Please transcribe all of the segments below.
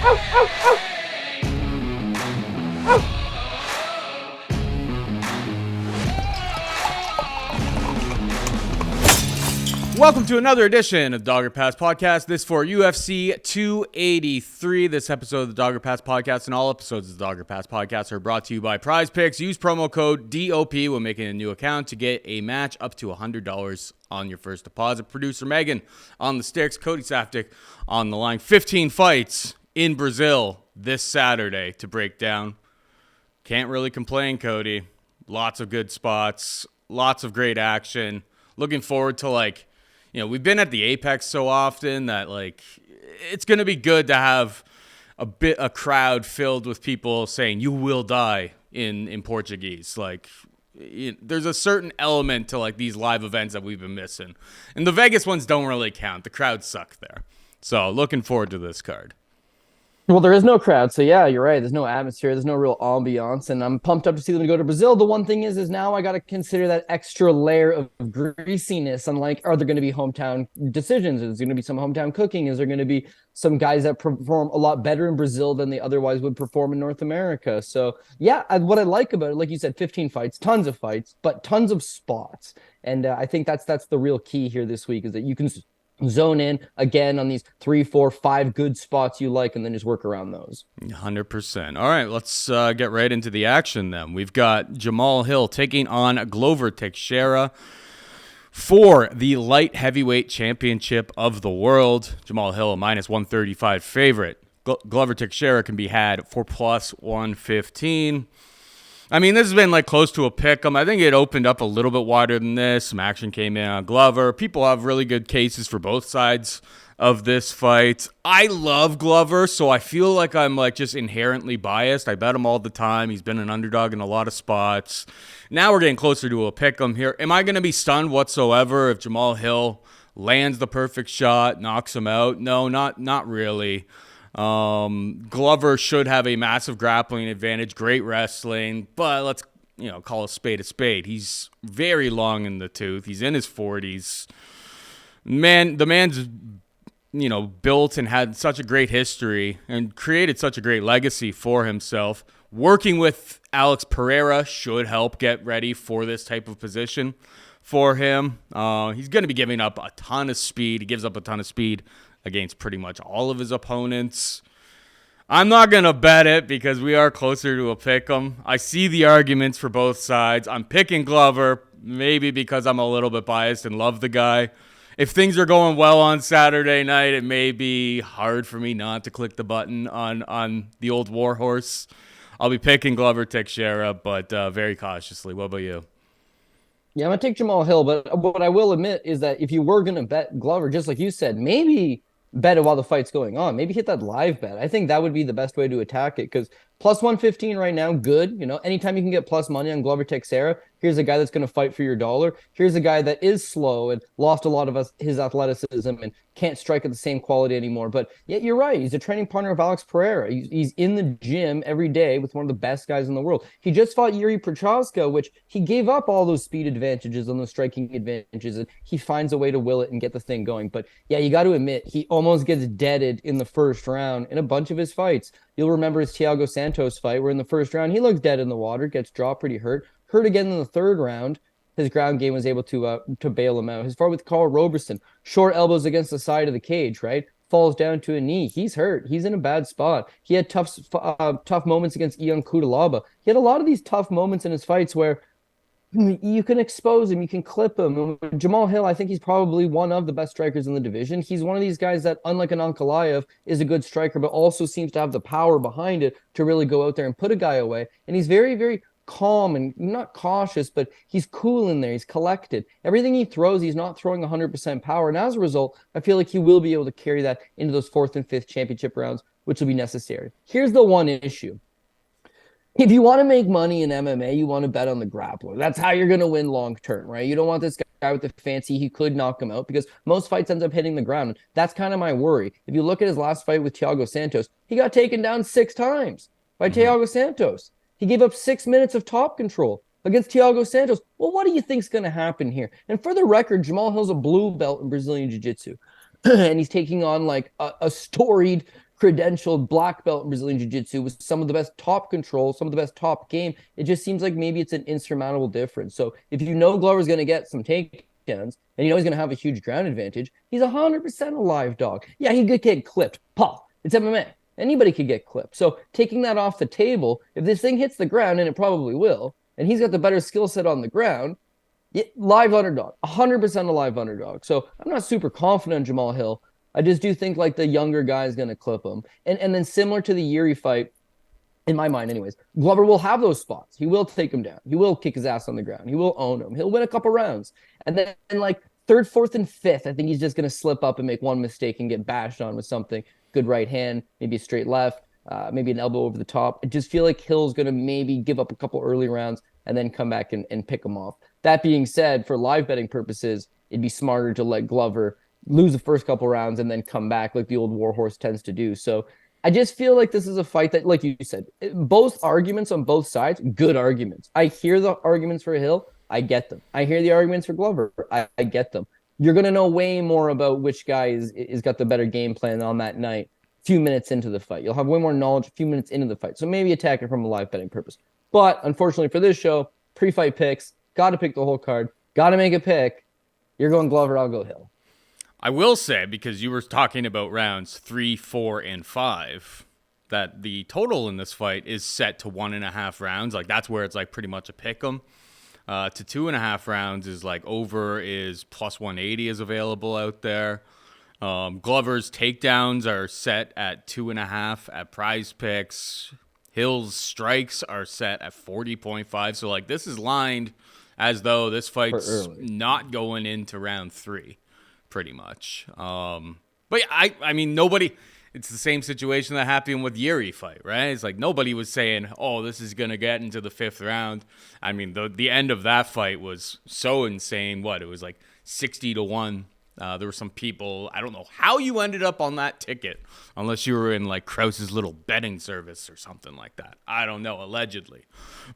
Welcome to another edition of Dogger Pass Podcast. This for UFC 283. This episode of the Dogger Pass Podcast and all episodes of the Dogger Pass Podcast are brought to you by Prize Picks. Use promo code DOP when making a new account to get a match up to $100 on your first deposit. Producer Megan on the sticks. Cody Saftic on the line. 15 fights in Brazil this Saturday to break down. Can't really complain, Cody. Lots of good spots. Lots of great action. Looking forward to we've been at the Apex so often that it's going to be good to have a crowd filled with people saying you will die in Portuguese. There's a certain element to these live events that we've been missing. And the Vegas ones don't really count. The crowds suck there. So looking forward to this card. Well, there is no crowd, so yeah, you're right. There's no atmosphere. There's no real ambiance, and I'm pumped up to see them go to Brazil. The one thing is now I got to consider that extra layer of greasiness. Are there going to be hometown decisions? Is there going to be some hometown cooking? Is there going to be some guys that perform a lot better in Brazil than they otherwise would perform in North America? So yeah, what I like about it, like you said, 15 fights, tons of fights, but tons of spots, and I think that's the real key here this week is that you can zone in again on these 3, 4, 5 good spots you like and then just work around those. 100%. All right, let's get right into the action then. We've got Jamahal Hill taking on Glover Teixeira for the light heavyweight championship of the world. Jamahal Hill, a minus 135 favorite. Glover Teixeira can be had for plus 115. I mean, this has been close to a pick 'em. I think it opened up a little bit wider than this. Some action came in on Glover. People have really good cases for both sides of this fight. I love Glover, so I feel like I'm just inherently biased. I bet him all the time. He's been an underdog in a lot of spots. Now we're getting closer to a pick 'em here. Am I going to be stunned whatsoever if Jamahal Hill lands the perfect shot, knocks him out? No, not really. Glover should have a massive grappling advantage, great wrestling, but let's call a spade. He's very long in the tooth. He's in his 40s. The man's built and had such a great history and created such a great legacy for himself. Working with Alex Pereira should help get ready for this type of position for him. He's going to be giving up a ton of speed. He gives up a ton of speed against pretty much all of his opponents. I'm not going to bet it because we are closer to a pick 'em. I see the arguments for both sides. I'm picking Glover, maybe because I'm a little bit biased and love the guy. If things are going well on Saturday night, it may be hard for me not to click the button on the old warhorse. I'll be picking Glover Teixeira, but very cautiously. What about you? Yeah, I'm going to take Jamahal Hill, but what I will admit is that if you were going to bet Glover, just like you said, maybe bet it while the fight's going on. Maybe hit that live bet. I think that would be the best way to attack it because plus 115 right now, good. Anytime you can get plus money on Glover Teixeira, here's a guy that's going to fight for your dollar. Here's a guy that is slow and lost a lot of his athleticism and can't strike at the same quality anymore. But yeah, you're right. He's a training partner of Alex Pereira. He's in the gym every day with one of the best guys in the world. He just fought Yuri Prochazka, which he gave up all those speed advantages and those striking advantages, and he finds a way to will it and get the thing going. But yeah, you got to admit, he almost gets deaded in the first round in a bunch of his fights. You'll remember his Thiago Santos fight where in the first round, he looks dead in the water, gets dropped pretty hurt again in the third round. His ground game was able to bail him out. His fight with Carl Roberson, short elbows against the side of the cage, right? Falls down to a knee. He's hurt. He's in a bad spot. He had tough moments against Ion Cutelaba. He had a lot of these tough moments in his fights where you can expose him, you can clip him. Jamahal Hill, I think he's probably one of the best strikers in the division. He's one of these guys that, unlike an Ankalaev, is a good striker, but also seems to have the power behind it to really go out there and put a guy away. And he's very, very calm and not cautious, but he's cool in there. He's collected. Everything he throws, he's not throwing 100% power. And as a result, I feel like he will be able to carry that into those 4th and 5th championship rounds, which will be necessary. Here's the one issue. If you want to make money in MMA, you want to bet on the grappler. That's how you're going to win long term, right? You don't want this guy with the fancy, he could knock him out because most fights ends up hitting the ground. That's kind of my worry. If you look at his last fight with Thiago Santos, he got taken down 6 times by Thiago Santos. He gave up 6 minutes of top control against Thiago Santos. Well, what do you think's going to happen here? And for the record, Jamahal Hill's a blue belt in Brazilian Jiu-Jitsu. And he's taking on like a storied credentialed black belt in Brazilian Jiu-Jitsu with some of the best top control, some of the best top game. It just seems like maybe it's an insurmountable difference. So if you know Glover's going to get some takedowns and you know he's going to have a huge ground advantage, he's 100% a live dog. Yeah, he could get clipped. Paul, it's MMA. Anybody could get clipped. So taking that off the table, if this thing hits the ground, and it probably will, and he's got the better skill set on the ground, live underdog, 100% a live underdog. So I'm not super confident in Jamahal Hill. I just do think like the younger guy is going to clip him. And then similar to the Ihor fight, in my mind anyways, Glover will have those spots. He will take him down. He will kick his ass on the ground. He will own him. He'll win a couple rounds. And then like third, fourth, and fifth, I think he's just going to slip up and make one mistake and get bashed on with something. Good right hand, maybe a straight left, maybe an elbow over the top. I just feel like Hill's going to maybe give up a couple early rounds and then come back and pick him off. That being said, for live betting purposes, it'd be smarter to let Glover lose the first couple rounds and then come back like the old Warhorse tends to do. So I just feel like this is a fight that, like you said, both arguments on both sides, good arguments. I hear the arguments for Hill. I get them. I hear the arguments for Glover. I get them. You're going to know way more about which guy is got the better game plan on that night a few minutes into the fight. You'll have way more knowledge a few minutes into the fight. So maybe attack it from a live betting purpose. But unfortunately for this show, pre-fight picks, got to pick the whole card, got to make a pick. You're going Glover, I'll go Hill. I will say, because you were talking about rounds 3, 4, and 5, that the total in this fight is set to 1.5 rounds. Like, that's where it's like pretty much a pick 'em. To 2.5 rounds is like over is plus 180 is available out there. Glover's takedowns are set at 2.5 at Prize Picks. Hill's strikes are set at 40.5. So like this is lined as though this fight's not going into round 3, pretty much. But yeah, I mean nobody. It's the same situation that happened with Ihor fight, right? It's like nobody was saying, "Oh, this is gonna get into the 5th round." I mean, the end of that fight was so insane. What, it was like 60-1. There were some people, I don't know how you ended up on that ticket, unless you were in like Krause's little betting service or something like that. I don't know, allegedly.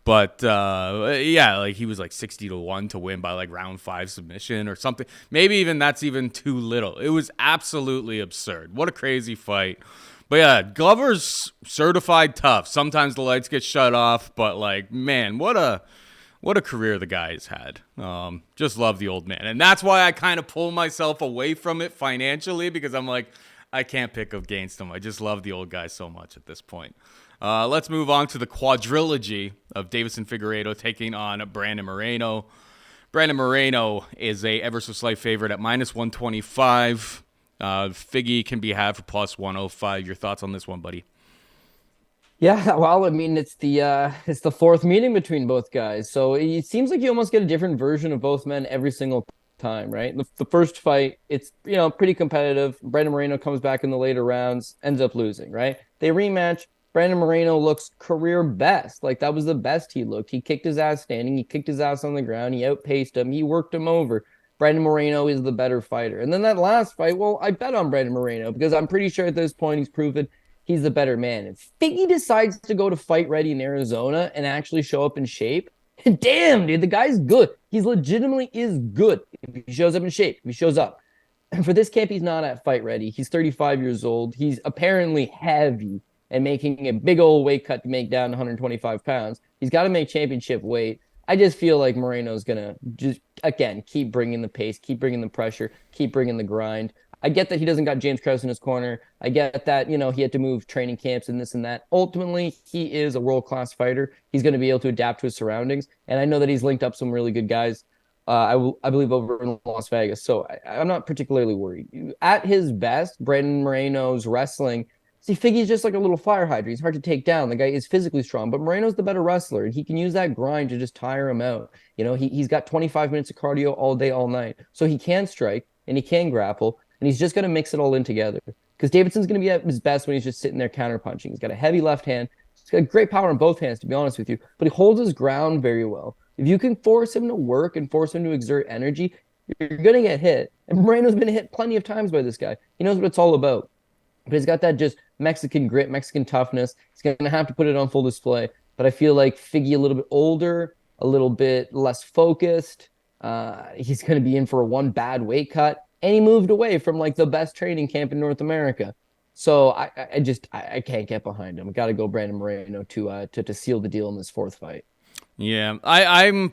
But yeah, like he was like 60-1 to win by like round 5 submission or something. Maybe even that's even too little. It was absolutely absurd. What a crazy fight. But yeah, Glover's certified tough. Sometimes the lights get shut off, but like, man, what a career the guy's had. Just love the old man. And that's why I kind of pull myself away from it financially, because I'm like, I can't pick against him. I just love the old guy so much at this point. Let's move on to the quadrilogy of Deiveson Figueiredo taking on Brandon Moreno. Brandon Moreno is a ever so slight favorite at minus 125. Figgy can be had for plus 105. Your thoughts on this one, buddy? Yeah, well, I mean, it's the fourth meeting between both guys, so it seems like you almost get a different version of both men every single time, right? The first fight, it's pretty competitive. Brandon Moreno comes back in the later rounds, ends up losing, right? They rematch. Brandon Moreno looks career best. Like that was the best he looked. He kicked his ass standing. He kicked his ass on the ground. He outpaced him. He worked him over. Brandon Moreno is the better fighter. And then that last fight, well, I bet on Brandon Moreno because I'm pretty sure at this point he's proven he's the better man. If Figgy decides to go to Fight Ready in Arizona and actually show up in shape, damn, dude, the guy's good. He's legitimately is good. If he shows up in shape, if he shows up. And for this camp, he's not at Fight Ready. He's 35 years old. He's apparently heavy and making a big old weight cut to make down 125 pounds. He's got to make championship weight. I just feel like Moreno's going to just, again, keep bringing the pace, keep bringing the pressure, keep bringing the grind. I get that he doesn't got James Krause in his corner. I get that, he had to move training camps and this and that. Ultimately, he is a world-class fighter. He's going to be able to adapt to his surroundings. And I know that he's linked up some really good guys, I believe, over in Las Vegas. So I'm not particularly worried. At his best, Brandon Moreno's wrestling, see, Figgy's just like a little fire hydrant. He's hard to take down. The guy is physically strong, but Moreno's the better wrestler, and he can use that grind to just tire him out. He's got 25 minutes of cardio all day, all night. So he can strike, and he can grapple, and he's just going to mix it all in together. Because Davidson's going to be at his best when he's just sitting there counterpunching. He's got a heavy left hand. He's got great power in both hands, to be honest with you, but he holds his ground very well. If you can force him to work and force him to exert energy, you're going to get hit. And Moreno's been hit plenty of times by this guy. He knows what it's all about. But he's got that just Mexican grit, Mexican toughness. He's going to have to put it on full display. But I feel like Figgy a little bit older, a little bit less focused. He's going to be in for one bad weight cut. And he moved away from like the best training camp in North America. So I can't get behind him. Got to go Brandon Moreno to seal the deal in this fourth fight. Yeah, I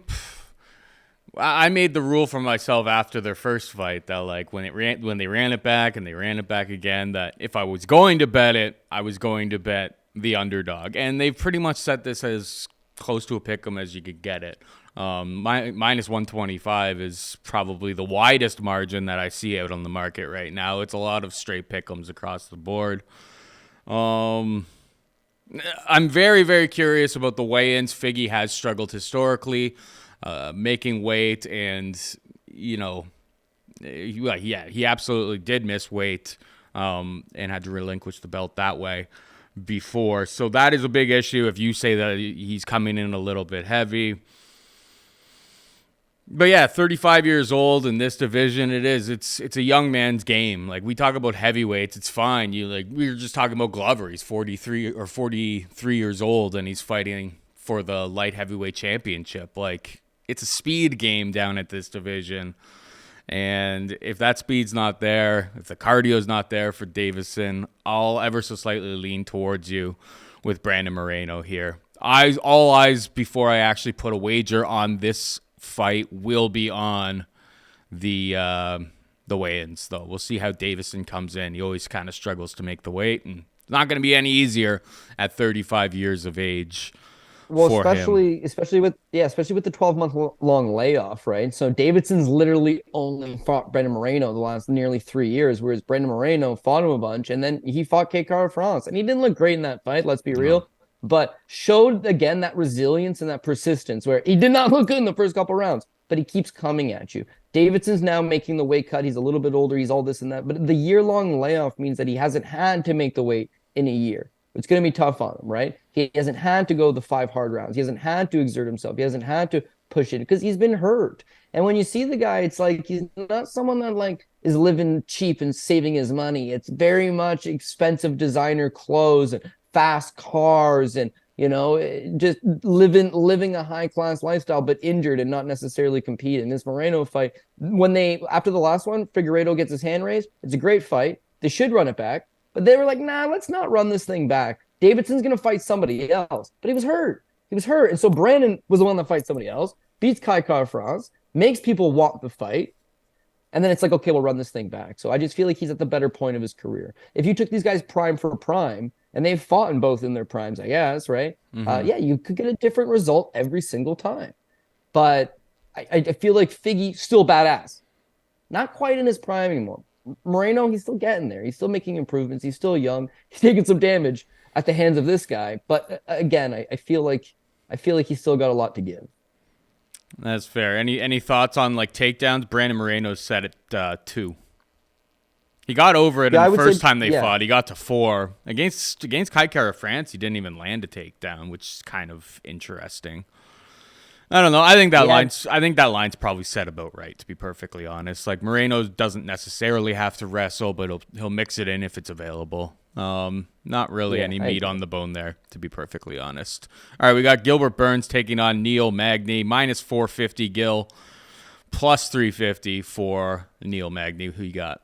made the rule for myself after their first fight that like when they ran it back and they ran it back again, that if I was going to bet it, I was going to bet the underdog, and they've pretty much set this as close to a pick'em as you could get it. Minus 125 is probably the widest margin that I see out on the market right now. It's a lot of straight pick'ems across the board. I'm very, very curious about the weigh-ins. Figgy has struggled historically, making weight, and he absolutely did miss weight, and had to relinquish the belt that way before. So that is a big issue. If you say that he's coming in a little bit heavy. But yeah, 35 years old in this division, it's a young man's game. Like, we talk about heavyweights, it's fine. We were just talking about Glover. He's 43 years old, and he's fighting for the light heavyweight championship. Like, it's a speed game down at this division. And if that speed's not there, if the cardio's not there for Deiveson, I'll ever so slightly lean towards you with Brandon Moreno here. All eyes before I actually put a wager on this fight will be on the weigh-ins, though. We'll see how Deiveson comes in. He always kind of struggles to make the weight, and it's not going to be any easier at 35 years of age. Well, especially with the 12-month long layoff, right? So Davidson's literally only fought Brandon Moreno the last nearly 3 years, whereas Brandon Moreno fought him a bunch, and then he fought K. France, and he didn't look great in that fight. Let's be real. But showed, again, that resilience and that persistence where he did not look good in the first couple rounds, but he keeps coming at you. Davidson's now making the weight cut. He's a little bit older. He's all this and that. But the year-long layoff means that he hasn't had to make the weight in a year. It's going to be tough on him, right? He hasn't had to go the 5 hard rounds. He hasn't had to exert himself. He hasn't had to push it because he's been hurt. And when you see the guy, it's like he's not someone that like is living cheap and saving his money. It's very much expensive designer clothes and fast cars and, just living a high-class lifestyle, but injured and not necessarily competing. This Moreno fight, after the last one, Figueiredo gets his hand raised. It's a great fight. They should run it back. But they were like, nah, let's not run this thing back. Davidson's going to fight somebody else. But he was hurt. And so Brandon was the one that fights somebody else, beats Kai France, makes people want the fight. And then it's like, okay, we'll run this thing back. So I just feel like he's at the better point of his career. If you took these guys prime for prime, and they've fought in both in their primes, I guess, right? Mm-hmm. You could get a different result every single time. But I feel like Figgy still badass. Not quite in his prime anymore. Moreno, he's still getting there. He's still making improvements. He's still young. He's taking some damage at the hands of this guy. But again, I feel like he's still got a lot to give. That's fair. Any thoughts on like takedowns? Brandon Moreno set at 2. He got over it in the first time they fought. He got to 4 against Kai France. He didn't even land a takedown, which is kind of interesting. I don't know. I think that line's probably set about right, to be perfectly honest. Like, Moreno doesn't necessarily have to wrestle, but he'll mix it in if it's available. Not really any meat on the bone there, to be perfectly honest. All right, we got Gilbert Burns taking on Neil Magny, minus 450 Gil, plus 350 for Neil Magny. Who you got?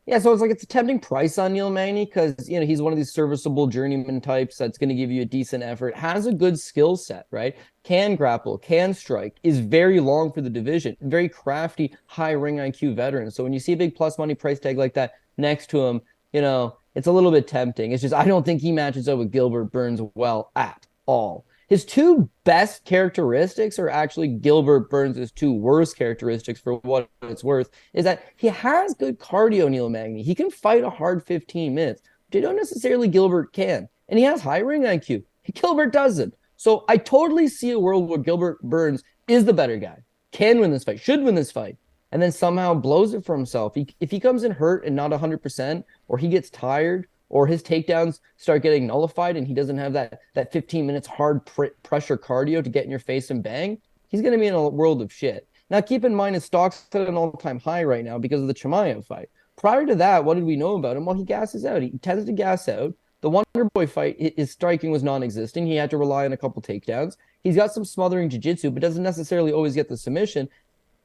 Yeah, so it's a tempting price on Neil Magny because, he's one of these serviceable journeyman types that's going to give you a decent effort, has a good skill set, right? Can grapple, can strike, is very long for the division, very crafty, high ring IQ veteran. So when you see a big plus money price tag like that next to him, it's a little bit tempting. It's just I don't think he matches up with Gilbert Burns well at all. His 2 best characteristics are actually Gilbert Burns' 2 worst characteristics, for what it's worth, is that he has good cardio, Neil Magny. He can fight a hard 15 minutes, but don't necessarily Gilbert can. And he has high ring IQ. Gilbert doesn't. So I totally see a world where Gilbert Burns is the better guy, can win this fight, should win this fight, and then somehow blows it for himself. If he comes in hurt and not 100%, or he gets tired, or his takedowns start getting nullified and he doesn't have that 15 minutes hard pressure cardio to get in your face and bang, he's going to be in a world of shit. Now, keep in mind his stock's at an all-time high right now because of the Chimaev fight. Prior to that, what did we know about him? Well, he gasses out. He tends to gas out. The Wonder Boy fight, his striking was non-existent. He had to rely on a couple takedowns. He's got some smothering jiu-jitsu, but doesn't necessarily always get the submission.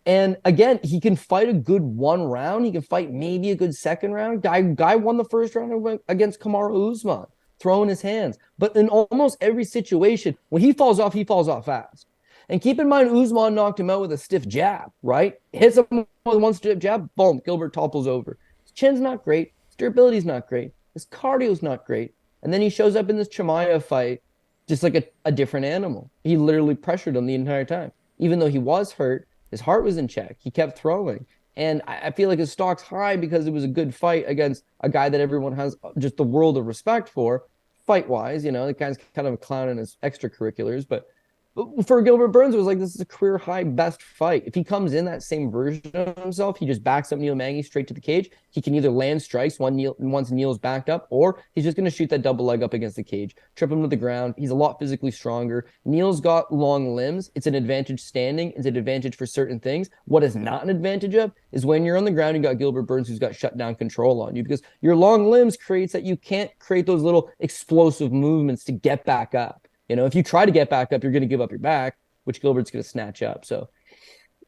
And again, he can fight a good one round. He can fight maybe a good second round. Guy won the first round against Kamaru Usman, throwing his hands. But in almost every situation, when he falls off fast. And keep in mind, Usman knocked him out with a stiff jab, right? Hits him with one stiff jab, boom, Gilbert topples over. His chin's not great. His durability's not great. His cardio's not great. And then he shows up in this Chimaev fight just like a different animal. He literally pressured him the entire time. Even though he was hurt, his heart was in check. He kept throwing. And I feel like his stock's high because it was a good fight against a guy that everyone has just the world of respect for, fight-wise. The guy's kind of a clown in his extracurriculars, but for Gilbert Burns, it was like, this is a career high best fight. If he comes in that same version of himself, he just backs up Neil Magny straight to the cage. He can either land strikes once Neil's backed up, or he's just going to shoot that double leg up against the cage, trip him to the ground. He's a lot physically stronger. Neil's got long limbs. It's an advantage standing. It's an advantage for certain things. What is not an advantage of is when you're on the ground, you got Gilbert Burns who's got shutdown control on you, because your long limbs creates that you can't create those little explosive movements to get back up. If you try to get back up, you're going to give up your back, which Gilbert's going to snatch up. So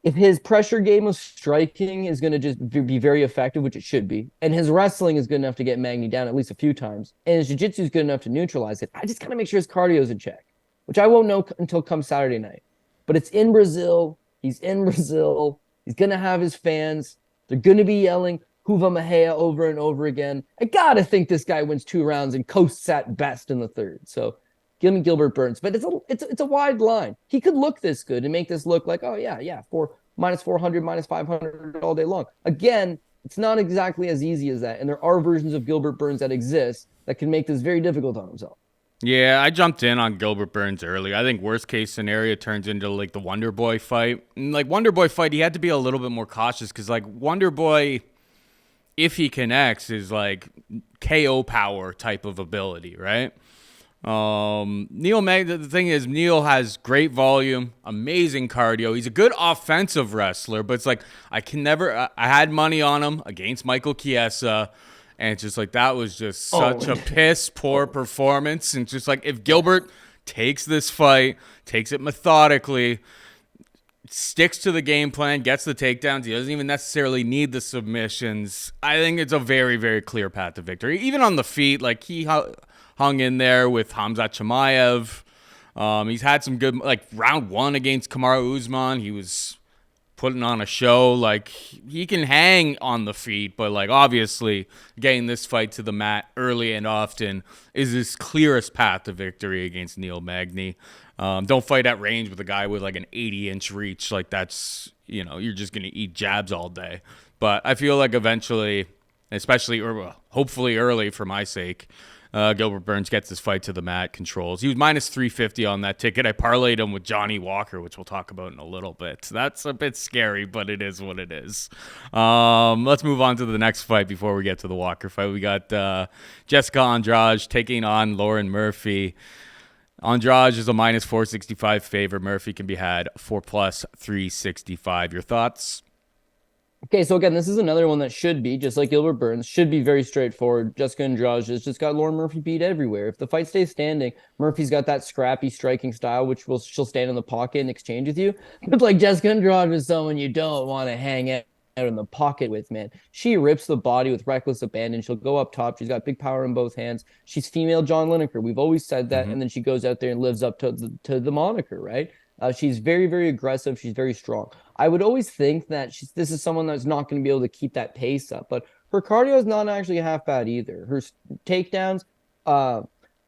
if his pressure game of striking is going to just be very effective, which it should be, and his wrestling is good enough to get Magny down at least a few times, and his jiu-jitsu is good enough to neutralize it, I just got to make sure his cardio is in check, which I won't know until come Saturday night. But it's in Brazil. He's in Brazil. He's going to have his fans. They're going to be yelling Huva Mahea over and over again. I got to think this guy wins 2 rounds and coasts at best in the third. So give me Gilbert Burns, but it's a wide line. He could look this good and make this look like, oh yeah, for minus 400, minus 500 all day long. Again, it's not exactly as easy as that, and there are versions of Gilbert Burns that exist that can make this very difficult on himself. Yeah, I jumped in on Gilbert Burns early. I think worst case scenario turns into like the Wonder Boy fight. And like Wonder Boy fight, he had to be a little bit more cautious because like Wonder Boy, if he connects, is like KO power type of ability, right? Neil Magny, the thing is, Neil has great volume, amazing cardio. He's a good offensive wrestler, but it's like I had money on him against Michael Chiesa, and it's just like that was just such a piss poor performance. And just like if Gilbert takes this fight, takes it methodically, sticks to the game plan, gets the takedowns, he doesn't even necessarily need the submissions, I think it's a very, very clear path to victory. Even on the feet, like he hung in there with Khamzat Chimaev. He's had some good, like round 1 against Kamaru Usman, he was putting on a show. Like he can hang on the feet, but like obviously getting this fight to the mat early and often is his clearest path to victory against Neil Magny. Don't fight at range with a guy with like an 80-inch reach. Like that's, you're just going to eat jabs all day. But I feel like eventually, especially or hopefully early for my sake, Gilbert Burns gets this fight to the mat, controls. He was minus 350 on that ticket. I parlayed him with Johnny Walker, which we'll talk about in a little bit. That's a bit scary, but it is what it is. Let's move on to the next fight before we get to the Walker fight. We got Jessica Andrade taking on Lauren Murphy. Andrade is a minus 465 favorite. Murphy can be had for plus 365. Your thoughts? Okay, so again, this is another one that should be, just like Gilbert Burns, should be very straightforward. Jessica Andrade has just got Lauren Murphy beat everywhere. If the fight stays standing, Murphy's got that scrappy striking style, which she'll stand in the pocket and exchange with you. But like Jessica Andrade is someone you don't want to hang out in the pocket with, man. She rips the body with reckless abandon. She'll go up top. She's got big power in both hands. She's female John Lineker. We've always said that. And then she goes out there and lives up to the moniker, right? She's very, very aggressive. She's very strong. I would always think that this is someone that's not going to be able to keep that pace up, but her cardio is not actually half bad either. Her takedowns,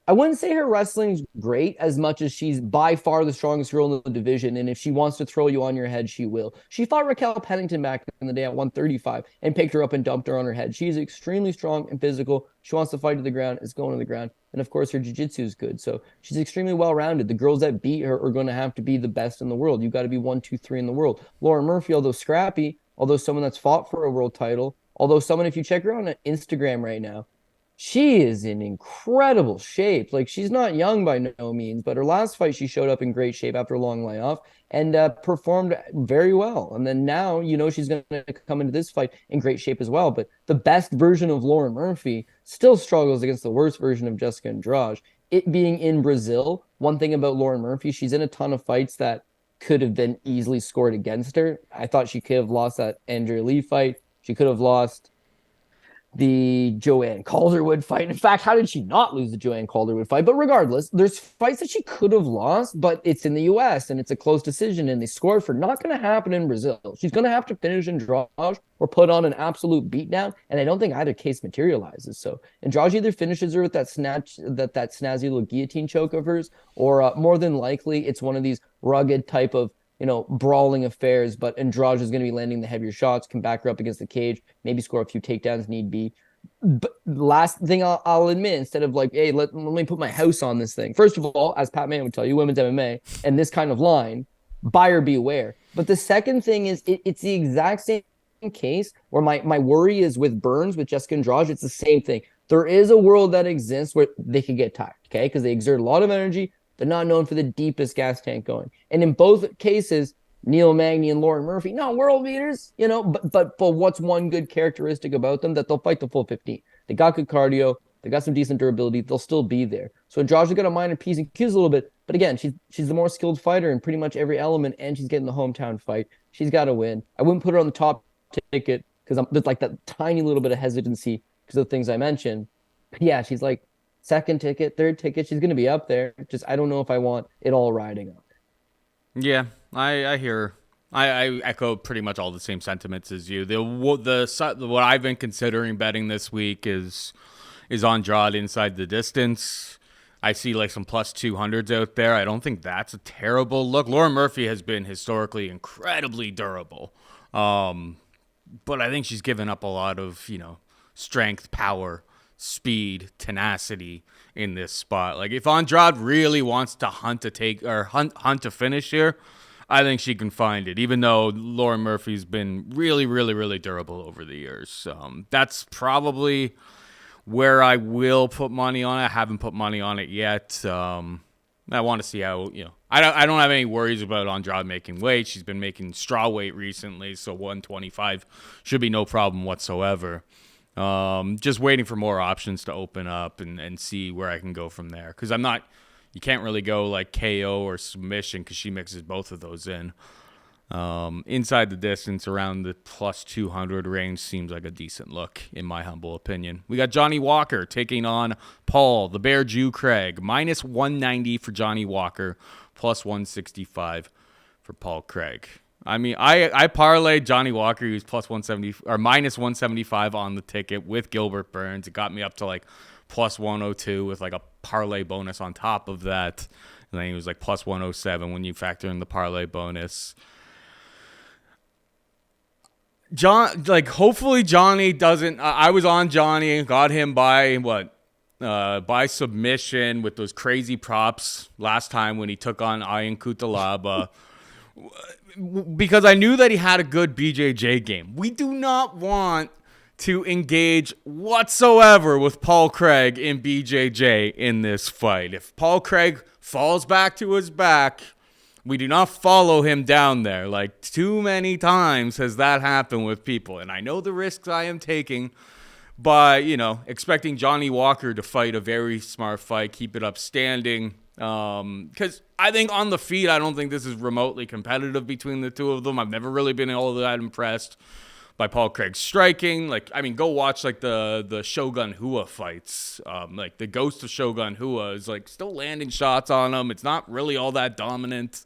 I wouldn't say her wrestling's great as much as she's by far the strongest girl in the division, and if she wants to throw you on your head, she will. She fought Raquel Pennington back in the day at 135 and picked her up and dumped her on her head. She's extremely strong and physical. She wants to fight to the ground. It's going to the ground. And of course, her jiu-jitsu is good. So she's extremely well-rounded. The girls that beat her are going to have to be the best in the world. You've got to be 1, 2, 3 in the world. Lauren Murphy, although scrappy, although someone that's fought for a world title, although someone, if you check her on Instagram right now, she is in incredible shape. Like, she's not young by no means, but her last fight, she showed up in great shape after a long layoff and performed very well. And then now, she's going to come into this fight in great shape as well. But the best version of Lauren Murphy still struggles against the worst version of Jessica Andrade. It being in Brazil, one thing about Lauren Murphy, she's in a ton of fights that could have been easily scored against her. I thought she could have lost that Andrea Lee fight. She could have lost the Joanne Calderwood fight. In fact, how did she not lose the Joanne Calderwood fight? But regardless, there's fights that she could have lost, but it's in the US and it's a close decision and they scored for. Not going to happen in Brazil. She's going to have to finish Andrade or put on an absolute beatdown. And I don't think either case materializes. So Andrade either finishes her with that snazzy little guillotine choke of hers, or more than likely it's one of these rugged type of brawling affairs, but Andrade is going to be landing the heavier shots, can back her up against the cage, maybe score a few takedowns need be. But last thing I'll admit, instead of like, hey, let me put my house on this thing. First of all, as Pat Mann would tell you, women's MMA and this kind of line, buyer beware. But the second thing is it's the exact same case where my worry is with Burns, with Jessica Andrade, it's the same thing. There is a world that exists where they could get tired, okay? Because they exert a lot of energy. They're not known for the deepest gas tank going. And in both cases, Neil Magny and Lauren Murphy, not world beaters, but what's one good characteristic about them? That they'll fight the full 15. They got good cardio. They got some decent durability. They'll still be there. So Andrade's got a minor P's and Q's a little bit. But again, she's the more skilled fighter in pretty much every element, and she's getting the hometown fight. She's got to win. I wouldn't put her on the top ticket because there's like that tiny little bit of hesitancy because of the things I mentioned. But yeah, she's like, second ticket, third ticket, she's going to be up there. Just I don't know if I want it all riding on it. Yeah, I hear. I echo pretty much all the same sentiments as you. What I've been considering betting this week is Andrade inside the distance. I see like some plus 200s out there. I don't think that's a terrible look. Lauren Murphy has been historically incredibly durable, but I think she's given up a lot of strength, power, speed, tenacity in this spot. Like if Andrade really wants to hunt to finish here, I think she can find it, even though Lauren Murphy's been really, really, really durable over the years. That's probably where I will put money on it. I haven't put money on it yet. I want to see how, I don't have any worries about Andrade making weight. She's been making straw weight recently, so 125 should be no problem whatsoever. Just waiting for more options to open up and see where I can go from there. Because you can't really go like KO or submission because she mixes both of those in. Inside the distance around the plus 200 range seems like a decent look in my humble opinion. We got Johnny Walker taking on Paul, the Bear Jew Craig. Minus 190 for Johnny Walker, plus 165 for Paul Craig. I mean, I parlayed Johnny Walker, who's plus 170 or minus 175 on the ticket with Gilbert Burns. It got me up to like plus 102 with like a parlay bonus on top of that. And then he was like plus 107 when you factor in the parlay bonus. Hopefully Johnny doesn't. I was on Johnny, got him by by submission with those crazy props last time when he took on Ian Kutalaba. Because I knew that he had a good BJJ game. We do not want to engage whatsoever with Paul Craig in BJJ in this fight. If Paul Craig falls back to his back, we do not follow him down there. Like, too many times has that happened with people. And I know the risks I am taking by, expecting Johnny Walker to fight a very smart fight, keep it upstanding. Because I think on the feet, I don't think this is remotely competitive between the two of them. I've never really been all that impressed by Paul Craig's striking. Go watch the Shogun Hua fights. The Ghost of Shogun Hua is still landing shots on him. It's not really all that dominant.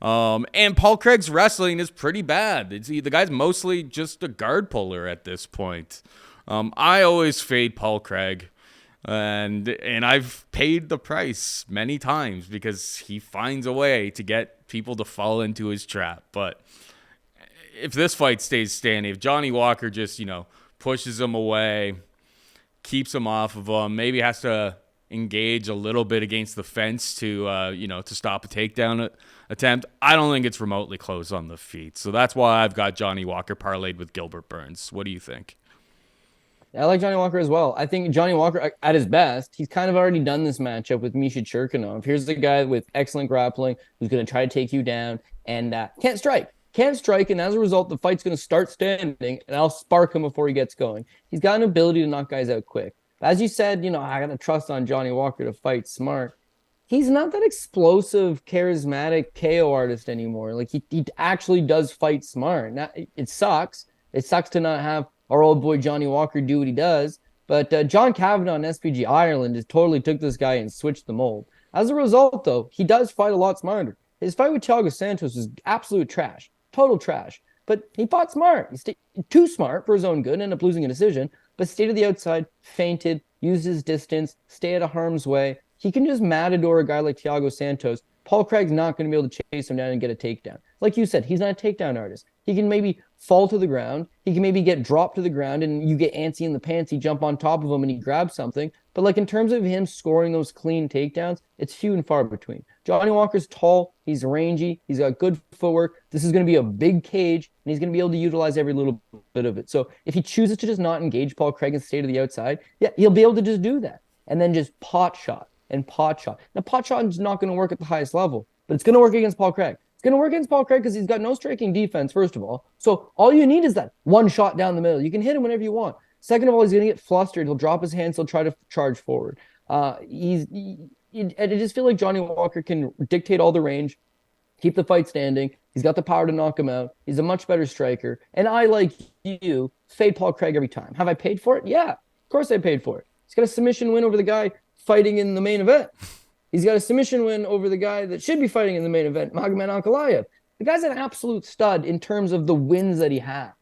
And Paul Craig's wrestling is pretty bad. The guy's mostly just a guard puller at this point. I always fade Paul Craig. And I've paid the price many times because he finds a way to get people to fall into his trap. But if this fight stays standing, if Johnny Walker just, pushes him away, keeps him off of him, maybe has to engage a little bit against the fence to stop a takedown attempt, I don't think it's remotely close on the feet. So that's why I've got Johnny Walker parlayed with Gilbert Burns. What do you think? I like Johnny Walker as well. I think Johnny Walker, at his best, he's kind of already done this matchup with Misha Churkanov. Here's the guy with excellent grappling who's going to try to take you down and can't strike. And as a result, the fight's going to start standing, and I'll spark him before he gets going. He's got an ability to knock guys out quick. But as you said, I got to trust on Johnny Walker to fight smart. he's not that explosive, charismatic KO artist anymore. Like he actually does fight smart. Now, it sucks. It sucks to not have our old boy Johnny Walker do what he does. But John Kavanagh in SPG Ireland just totally took this guy and switched the mold. As a result, though, he does fight a lot smarter. His fight with Thiago Santos is absolute trash, total trash. But he fought smart. He stayed too smart for his own good, ended up losing a decision, but stayed to the outside, feinted, used his distance, stay out of harm's way. He can just matador a guy like Thiago Santos. Paul Craig's not going to be able to chase him down and get a takedown. Like you said, he's not a takedown artist. He can maybe fall to the ground. He can maybe get dropped to the ground and you get antsy in the pants. He jump on top of him and he grabs something. But like in terms of him scoring those clean takedowns, it's few and far between. Johnny Walker's tall. He's rangy. He's got good footwork. This is going to be a big cage and he's going to be able to utilize every little bit of it. So if he chooses to just not engage Paul Craig and stay to the outside, yeah, he'll be able to just do that. And then just pot shot and pot shot. Now, pot shot is not going to work at the highest level, but it's going to work against Paul Craig. It's going to work against Paul Craig because he's got no striking defense, first of all. So all you need is that one shot down the middle. You can hit him whenever you want. Second of all, he's going to get flustered. He'll drop his hands. He'll try to charge forward. I just feel like Johnny Walker can dictate all the range, keep the fight standing. He's got the power to knock him out. He's a much better striker. And I, like you, fade Paul Craig every time. Have I paid for it? Yeah, of course I paid for it. He's got a submission win over the guy fighting in the main event. He's got a submission win over the guy that should be fighting in the main event, Magomed Ankalaev. The guy's an absolute stud in terms of the wins that he has.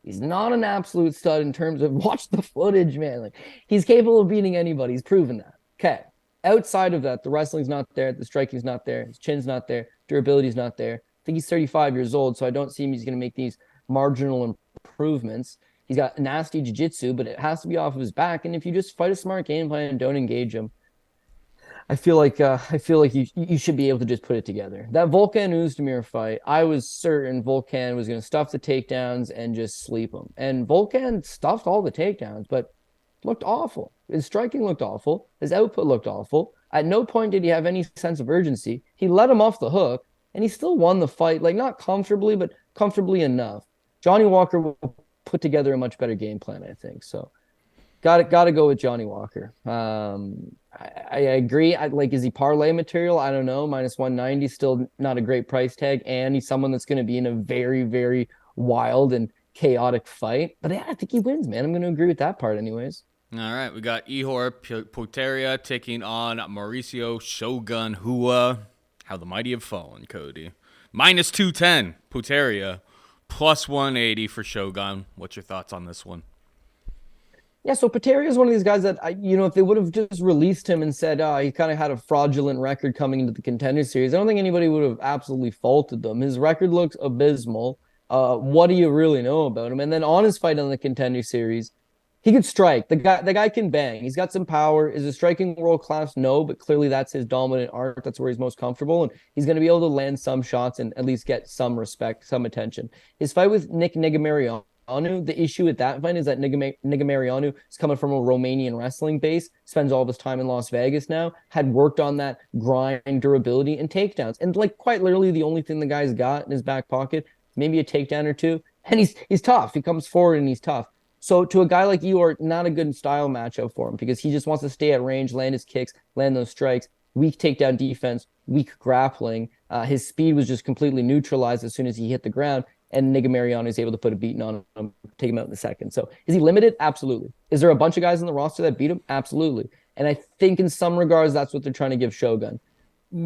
He's not an absolute stud in terms of, watch the footage, man. Like, he's capable of beating anybody. He's proven that. Okay. Outside of that, the wrestling's not there. The striking's not there. His chin's not there. Durability's not there. I think he's 35 years old, so I don't see him. He's going to make these marginal improvements. He's got nasty jiu-jitsu, but it has to be off of his back. And if you just fight a smart game plan and don't engage him, I feel like you should be able to just put it together. That Volkan Oezdemir fight, I was certain Volkan was going to stuff the takedowns and just sleep him. And Volkan stuffed all the takedowns, but looked awful. His striking looked awful. His output looked awful. At no point did he have any sense of urgency. He let him off the hook, and he still won the fight, like not comfortably, but comfortably enough. Johnny Walker will put together a much better game plan, I think. So got to go with Johnny Walker. I agree. Is he parlay material? I don't know. Minus 190, still not a great price tag. And he's someone that's going to be in a very, very wild and chaotic fight. But yeah, I think he wins, man. I'm going to agree with that part anyways. All right. We got Ihor Potieria taking on Mauricio Shogun Hua. How the mighty have fallen, Cody. Minus 210, Potieria. Plus 180 for Shogun. What's your thoughts on this one? Yeah, so Potieria is one of these guys that, if they would have just released him and said he kind of had a fraudulent record coming into the Contender Series, I don't think anybody would have absolutely faulted them. His record looks abysmal. What do you really know about him? And then on his fight on the Contender Series, he could strike. The guy can bang. He's got some power. Is his striking world class? No, but clearly that's his dominant art. That's where he's most comfortable, and he's going to be able to land some shots and at least get some respect, some attention. His fight with Nick Negumereanu, the issue with that fight is that Negumereanu is coming from a Romanian wrestling base, spends all of his time in Las Vegas now, had worked on that grind, durability, and takedowns. And like quite literally the only thing the guy's got in his back pocket, maybe a takedown or two, and he's tough. He comes forward and he's tough. So to a guy like Ihor, not a good style matchup for him because he just wants to stay at range, land his kicks, land those strikes, weak takedown defense, weak grappling. His speed was just completely neutralized as soon as he hit the ground. And Negumereanu is able to put a beating on him, take him out in a second. So is he limited? Absolutely. Is there a bunch of guys in the roster that beat him? Absolutely. And I think in some regards, that's what they're trying to give Shogun.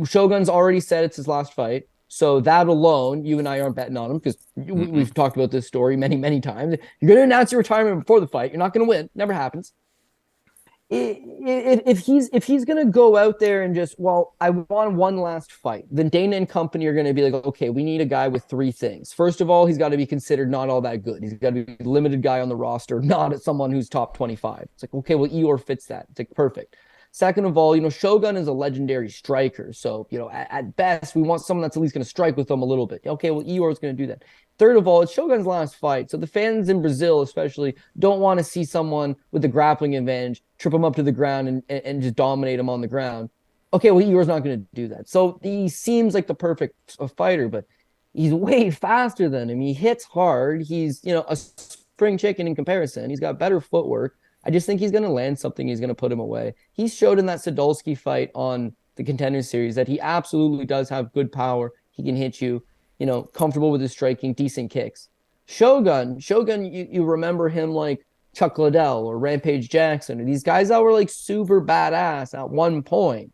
Shogun's already said it's his last fight. So that alone, you and I aren't betting on him because we've talked about this story many, many times. You're going to announce your retirement before the fight. You're not going to win. Never happens. If he's going to go out there and just, I want one last fight, then Dana and company are going to be like, okay, we need a guy with three things. First of all, he's got to be considered not all that good. He's got to be a limited guy on the roster, not someone who's top 25. It's like, okay, well, Ihor fits that. It's like, perfect. Second of all, Shogun is a legendary striker. So, at best, we want someone that's at least going to strike with them a little bit. Okay, well, Ihor is going to do that. Third of all, it's Shogun's last fight. So the fans in Brazil especially don't want to see someone with the grappling advantage trip him up to the ground and just dominate him on the ground. Okay, well, Ihor's not going to do that. So he seems like the perfect fighter, but he's way faster than him. He hits hard. He's, a spring chicken in comparison. He's got better footwork. I just think he's going to land something. He's going to put him away. He showed in that Sadolski fight on the Contender Series, that he absolutely does have good power. He can hit you, comfortable with his striking, decent kicks. Shogun, you remember him like Chuck Liddell or Rampage Jackson, or these guys that were like super badass at one point.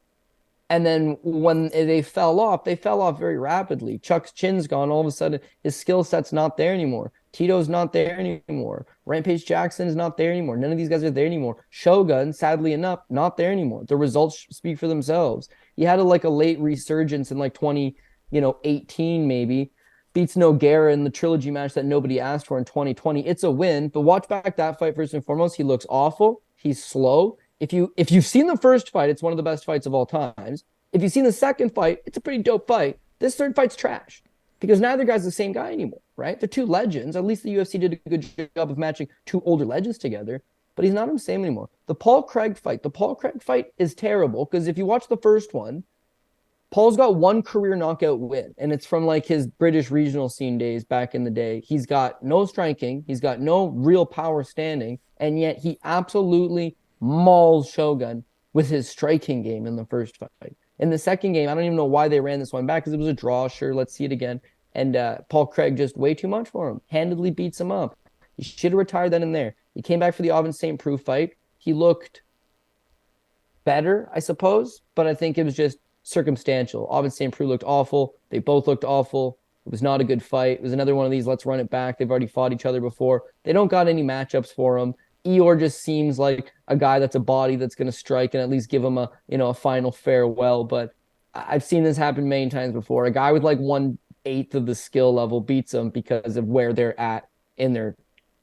And then when they fell off very rapidly. Chuck's chin's gone. All of a sudden, his skill set's not there anymore. Tito's not there anymore. Rampage Jackson's not there anymore. None of these guys are there anymore. Shogun, sadly enough, not there anymore. The results speak for themselves. He had a late resurgence in 2018 maybe. Beats Nogueira in the trilogy match that nobody asked for in 2020. It's a win, but watch back that fight first and foremost. He looks awful. He's slow. If you've seen the first fight, it's one of the best fights of all times. If you've seen the second fight, it's a pretty dope fight. This third fight's trash because neither guy's the same guy anymore, right? They're two legends. At least the UFC did a good job of matching two older legends together, but he's not the same anymore. The Paul Craig fight is terrible because if you watch the first one, Paul's got one career knockout win, and it's from his British regional scene days back in the day. He's got no striking. He's got no real power standing, and yet he absolutely mauls Shogun with his striking game in the first fight. In the second game, I don't even know why they ran this one back because it was a draw. Sure, let's see it again. And Paul Craig just way too much for him. Handedly beats him up. He should have retired then and there. He came back for the Aubin St. Preux fight. He looked better, I suppose, but I think it was just circumstantial. Aubin St. Preux looked awful. They both looked awful. It was not a good fight. It was another one of these, let's run it back. They've already fought each other before. They don't got any matchups for him. Ihor just seems like a guy that's a body that's going to strike and at least give him a final farewell. But I've seen this happen many times before. A guy with 1/8 of the skill level beats him because of where they're at in their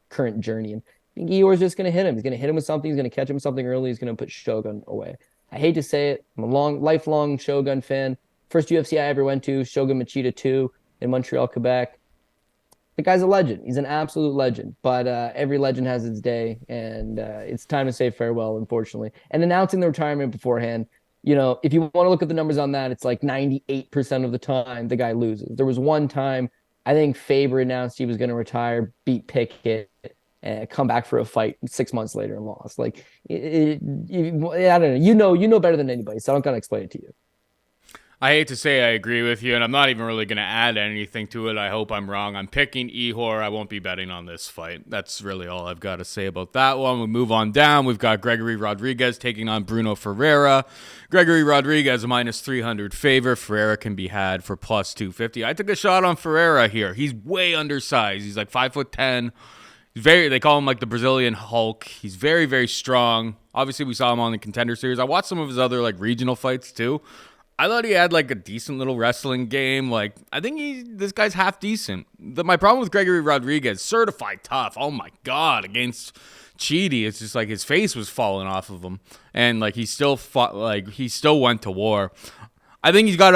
current journey. And I think Ihor's just going to hit him. He's going to hit him with something. He's going to catch him with something early. He's going to put Shogun away. I hate to say it. I'm a lifelong Shogun fan. First UFC I ever went to, Shogun Machida 2 in Montreal, Quebec. The guy's a legend. He's an absolute legend. But every legend has its day, and it's time to say farewell, unfortunately. And announcing the retirement beforehand, if you want to look at the numbers on that, it's 98% of the time the guy loses. There was one time, I think Faber announced he was going to retire, beat Pickett, and come back for a fight 6 months later and lost. I don't know. You know better than anybody, so I don't got to explain it to you. I hate to say I agree with you, and I'm not even really going to add anything to it. I hope I'm wrong. I'm picking Ihor. I won't be betting on this fight. That's really all I've got to say about that one. We move on down. We've got Gregory Rodrigues taking on Brunno Ferreira. Gregory Rodrigues, a -300 favor. Ferreira can be had for +250. I took a shot on Ferreira here. He's way undersized. He's 5'10". They call him the Brazilian Hulk. He's very, very strong. Obviously, we saw him on the Contender Series. I watched some of his other regional fights too. I thought he had a decent little wrestling game. I think this guy's half decent. My problem with Gregory Rodrigues, certified tough. Oh my God, against Chidi, it's just his face was falling off of him, and he still fought. He still went to war. I think he's got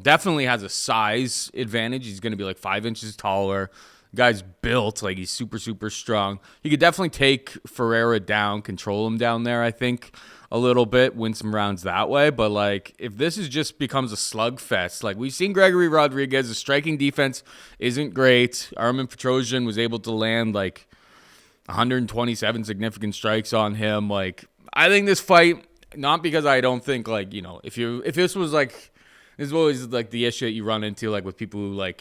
definitely has a size advantage. He's going to be 5 inches taller. Guy's built he's super, super strong. He could definitely take Ferreira down, control him down there, I think, a little bit, win some rounds that way. But if this just becomes a slugfest, we've seen Gregory Rodrigues, the striking defense isn't great. Armin Petrosian was able to land 127 significant strikes on him. I think this fight, not because I don't think if this was this is always the issue that you run into with people who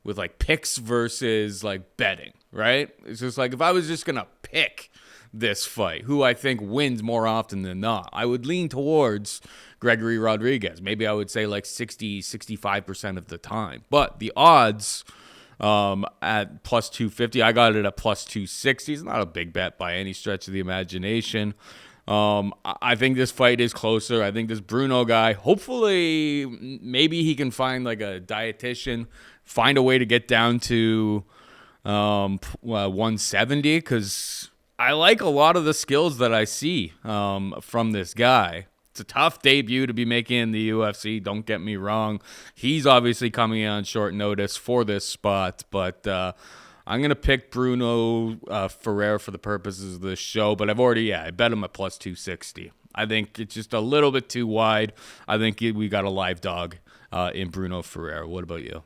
with picks versus betting, right? It's just if I was just gonna pick this fight, who I think wins more often than not, I would lean towards Gregory Rodrigues. Maybe I would say 65% of the time. But the odds at +250, I got it at +260. It's not a big bet by any stretch of the imagination. I think this fight is closer. I think this Brunno guy, hopefully, maybe he can find a dietitian, find a way to get down to 170, because I like a lot of the skills that I see from this guy. It's a tough debut to be making in the UFC, don't get me wrong. He's obviously coming on short notice for this spot, but I'm going to pick Brunno Ferreira for the purposes of this show, but I bet him at +260. I think it's just a little bit too wide. I think we got a live dog in Brunno Ferreira. What about you?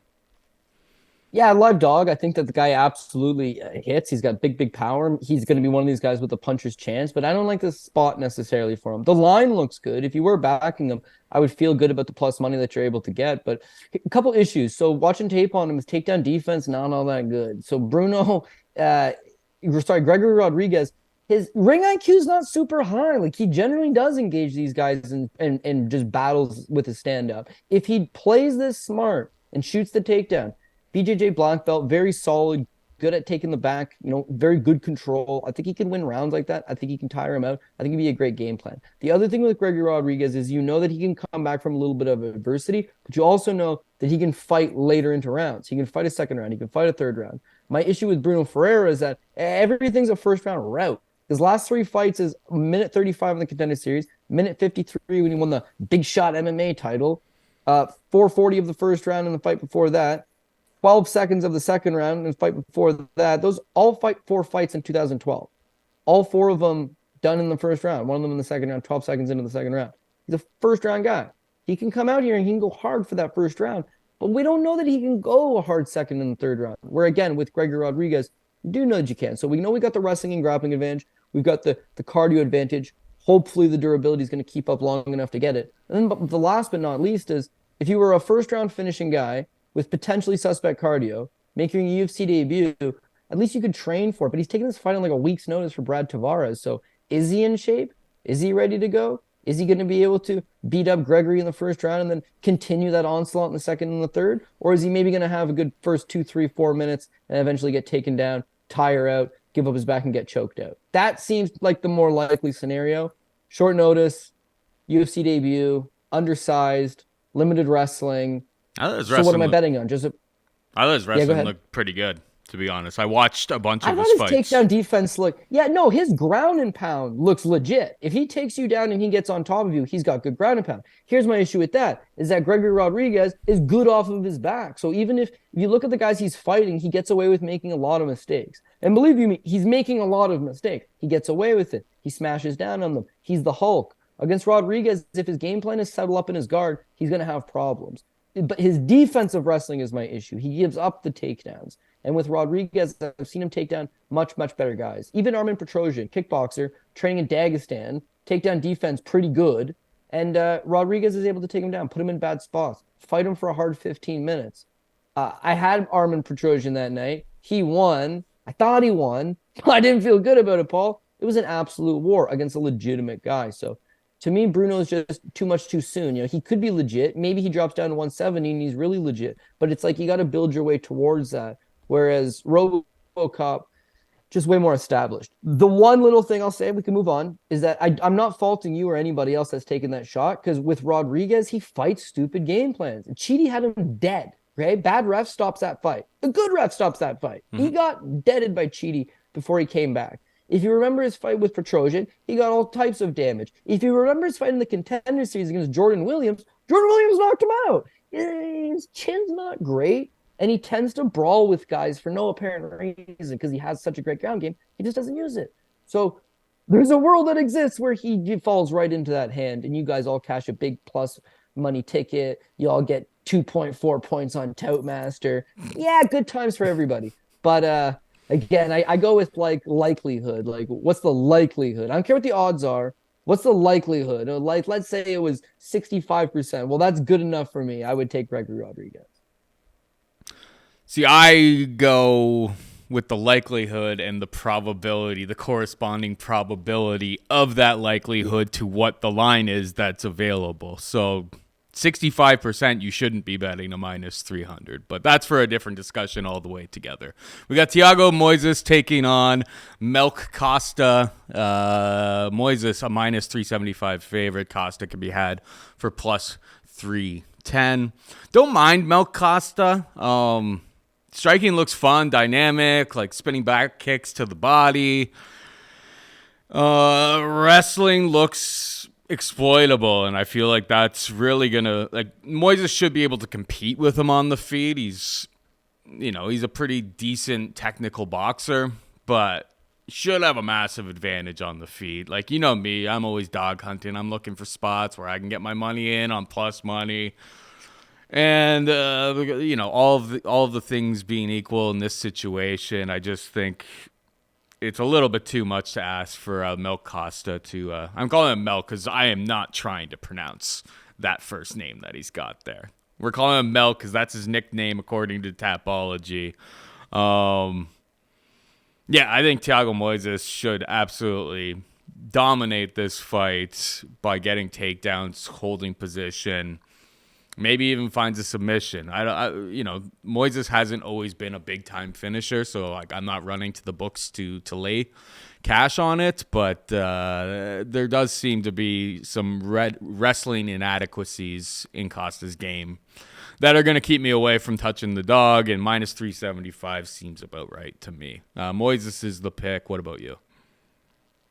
Yeah, live dog. I think that the guy absolutely hits. He's got big power. He's going to be one of these guys with a puncher's chance, but I don't like the spot necessarily for him. The line looks good. If you were backing him, I would feel good about the plus money that you're able to get. But a couple issues. So watching tape on him, his takedown defense not all that good. So Brunno, Gregory Rodrigues, his ring IQ is not super high. Like he generally does engage these guys and just battles with his stand up. If he plays this smart and shoots the takedown, BJJ black belt, very solid, good at taking the back, very good control. I think he can win rounds like that. I think he can tire him out. I think it'd be a great game plan. The other thing with Gregory Rodrigues is that he can come back from a little bit of adversity, but you also know that he can fight later into rounds. He can fight a second round. He can fight a third round. My issue with Bruno Ferreira is that everything's a first round route. His last 3 fights is minute 35 in the Contender Series, minute 53 when he won the Big Shot MMA title, 440 of the first round in the fight before that, 12 seconds of the second round in the fight before that. Those all 4 fights in 2012. All 4 of them done in the first round. One of them in the second round, 12 seconds into the second round. He's a first round guy. He can come out here and he can go hard for that first round, but we don't know that he can go a hard second in the third round. Where again, with Gregory Rodrigues, you do know that you can. So we know we got the wrestling and grappling advantage. We've got the cardio advantage. Hopefully the durability is going to keep up long enough to get it. And then the last but not least is if you were a first round finishing guy with potentially suspect cardio, making a UFC debut, at least you could train for it. But he's taking this fight on like a week's notice for Brad Tavares. So is he in shape? Is he ready to go? Is he going to be able to beat up Gregory in the first round and then continue that onslaught in the second and the third? Or is he maybe going to have a good first 2, 3, 4 minutes and eventually get taken down, tire out, give up his back, and get choked out? That seems like the more likely scenario. Short notice, UFC debut, undersized, limited wrestling. So what am I betting on? I thought his wrestling looked pretty good, to be honest. I watched a bunch of his fights. His takedown defense his ground and pound looks legit. If he takes you down and he gets on top of you, he's got good ground and pound. Here's my issue with that, is that Gregory Rodrigues is good off of his back. So even if you look at the guys he's fighting, he gets away with making a lot of mistakes. And believe you me, he's making a lot of mistakes. He gets away with it. He smashes down on them. He's the Hulk. Against Rodrigues, if his game plan is settled up in his guard, he's going to have problems. But his defensive wrestling is my issue. He gives up the takedowns. And with Rodrigues, I've seen him take down much better guys. Even Armen Petrosian, kickboxer, training in Dagestan, takedown defense pretty good. And Rodrigues is able to take him down, put him in bad spots, fight him for a hard 15 minutes. I had Armen Petrosian that night. He won. I thought he won. I didn't feel good about it, Paul. It was an absolute war against a legitimate guy. So to me, Bruno's just too much too soon. He could be legit. Maybe he drops down to 170 and he's really legit. But it's like you got to build your way towards that. Whereas RoboCop, just way more established. The one little thing I'll say, we can move on, is that I'm not faulting you or anybody else that's taken that shot, because with Rodrigues, he fights stupid game plans. Chidi had him dead. Okay, bad ref stops that fight. The good ref stops that fight. Mm-hmm. He got deaded by Chidi before he came back. If you remember his fight with Petrosian, he got all types of damage. If you remember his fight in the Contender Series against Jordan Williams knocked him out. His chin's not great, and he tends to brawl with guys for no apparent reason because he has such a great ground game. He just doesn't use it. So there's a world that exists where he falls right into that hand, and you guys all cash a big plus money ticket. You all get 2.4 points on Tout Master. Yeah, good times for everybody. But again, I go with like likelihood. Like, what's the likelihood? I don't care what the odds are. What's the likelihood? Like, let's say it was 65%. Well, that's good enough for me. I would take Gregory Rodrigues. See, I go with the likelihood and the probability, the corresponding probability of that likelihood to what the line is that's available. So 65%, you shouldn't be betting a minus 300, but that's for a different discussion all the way together. We got Thiago Moises taking on Costa. Moises, a minus 375 favorite. Costa can be had for plus 310. Don't mind Costa. Striking looks fun, dynamic, like spinning back kicks to the body. Wrestling looks exploitable, and I feel like that's really gonna, like, Moises should be able to compete with him on the feet. He's a pretty decent technical boxer, but should have a massive advantage on the feet. Like, you know me, I'm always dog hunting. I'm looking for spots where I can get my money in on plus money. And all of the things being equal in this situation, I just think it's a little bit too much to ask for Costa to. I'm calling him Mel because I am not trying to pronounce that first name that he's got there. We're calling him Mel because that's his nickname according to Tapology. Yeah, I think Thiago Moises should absolutely dominate this fight by getting takedowns, holding position. Maybe even finds a submission. Moises hasn't always been a big time finisher, so like I'm not running to the books to lay cash on it. But there does seem to be some wrestling inadequacies in Costa's game that are going to keep me away from touching the dog. And minus 375 seems about right to me. Moises is the pick. What about you?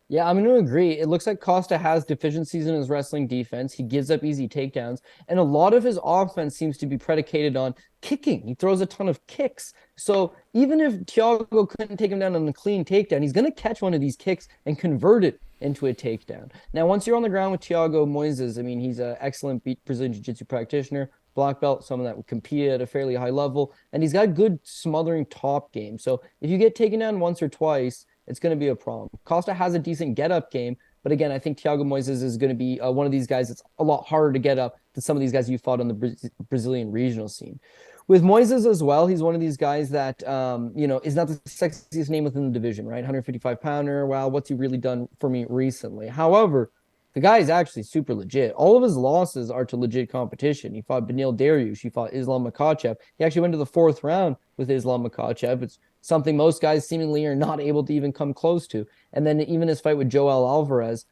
Yeah, I'm going to agree. It looks like Costa has deficiencies in his wrestling defense. He gives up easy takedowns, and a lot of his offense seems to be predicated on kicking. He throws a ton of kicks. So even if Thiago couldn't take him down on a clean takedown, he's going to catch one of these kicks and convert it into a takedown. Now, once you're on the ground with Thiago Moises, I mean, he's an excellent Brazilian Jiu-Jitsu practitioner, black belt, someone that would compete at a fairly high level, and he's got good smothering top game. So if you get taken down once or twice, it's going to be a problem. Costa has a decent get-up game, but again, I think Thiago Moises is going to be one of these guys that's a lot harder to get up than some of these guys you fought on the Brazilian regional scene. With Moises as well, he's one of these guys that, is not the sexiest name within the division, right? 155-pounder. Wow, what's he really done for me recently? However, the guy is actually super legit. All of his losses are to legit competition. He fought Beneil Dariush. He fought Islam Makhachev. He actually went to the 4th round with Islam Makhachev. It's something most guys seemingly are not able to even come close to. And then even his fight with Joel Alvarez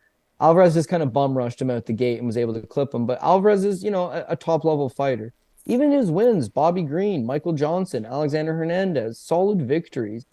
just kind of bum rushed him out the gate and was able to clip him. But Alvarez is, a top-level fighter. Even his wins, Bobby Green, Michael Johnson, Alexander Hernandez, solid victories.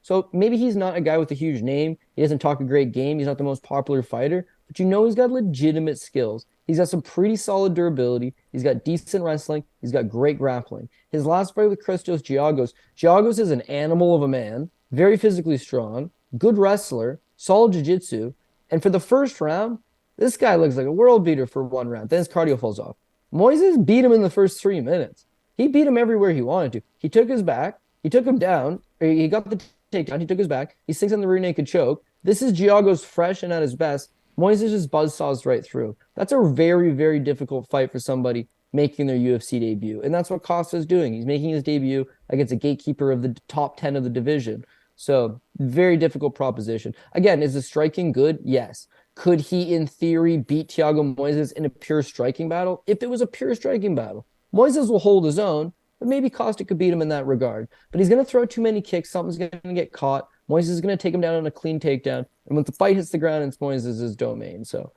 So maybe he's not a guy with a huge name. He doesn't talk a great game. He's not the most popular fighter. But he's got legitimate skills. He's got some pretty solid durability. He's got decent wrestling. He's got great grappling. His last fight with Christos Giagos is an animal of a man, very physically strong, good wrestler, solid jiu-jitsu. And for the first round, this guy looks like a world beater for one round. Then his cardio falls off. Moises beat him in the first 3 minutes. He beat him everywhere he wanted to. He took his back. He took him down. He got the takedown. He took his back. He sinks on the rear naked choke. This is Giagos fresh and at his best. Moises just buzzsaws right through. That's a very, very difficult fight for somebody making their UFC debut. And that's what Costa is doing. He's making his debut against a gatekeeper of the top 10 of the division. So very difficult proposition. Again, is the striking good? Yes. Could he, in theory, beat Thiago Moises in a pure striking battle? If it was a pure striking battle, Moises will hold his own, but maybe Costa could beat him in that regard. But he's going to throw too many kicks. Something's going to get caught. Moises is going to take him down on a clean takedown. And when the fight hits the ground, it's Moises' domain. So,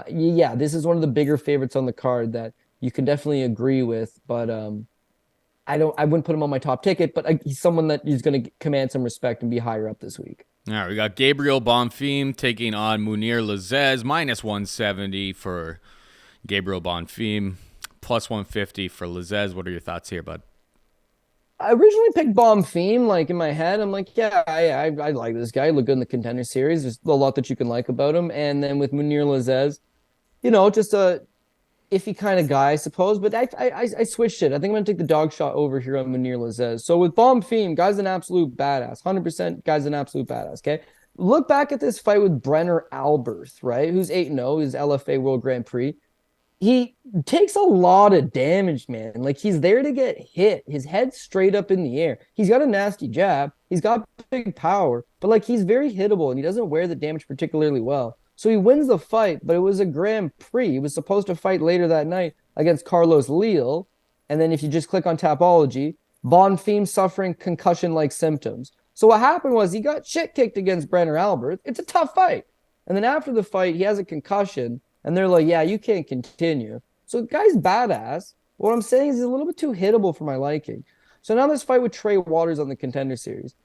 this is one of the bigger favorites on the card that you can definitely agree with. But I wouldn't put him on my top ticket, but he's someone that is going to command some respect and be higher up this week. All right, we got Gabriel Bonfim taking on Mounir Lazzez, minus 170 for Gabriel Bonfim, plus 150 for Lazzez. What are your thoughts here, bud? I originally picked Bonfim, like in my head. I'm like, yeah, I like this guy. He looked good in the Contender Series. There's a lot that you can like about him. And then with Mounir Lazzez, just a iffy kind of guy, I suppose. But I switched it. I think I'm going to take the dog shot over here on Mounir Lazzez. So with Bonfim, guy's an absolute badass. 100% guy's an absolute badass, okay? Look back at this fight with Brenner Alberth, right? Who's 8-0, his LFA World Grand Prix. He takes a lot of damage, man. Like, he's there to get hit. His head's straight up in the air. He's got a nasty jab. He's got big power. But, like, he's very hittable, and he doesn't wear the damage particularly well. So he wins the fight, but it was a Grand Prix. He was supposed to fight later that night against Carlos Leal. And then if you just click on Tapology, Bonfim suffering concussion-like symptoms. So what happened was he got shit kicked against Brenner Alberth. It's a tough fight. And then after the fight, he has a concussion. And they're like, yeah, you can't continue. So the guy's badass. What I'm saying is he's a little bit too hittable for my liking. So now this fight with Trey Waters on the Contender Series.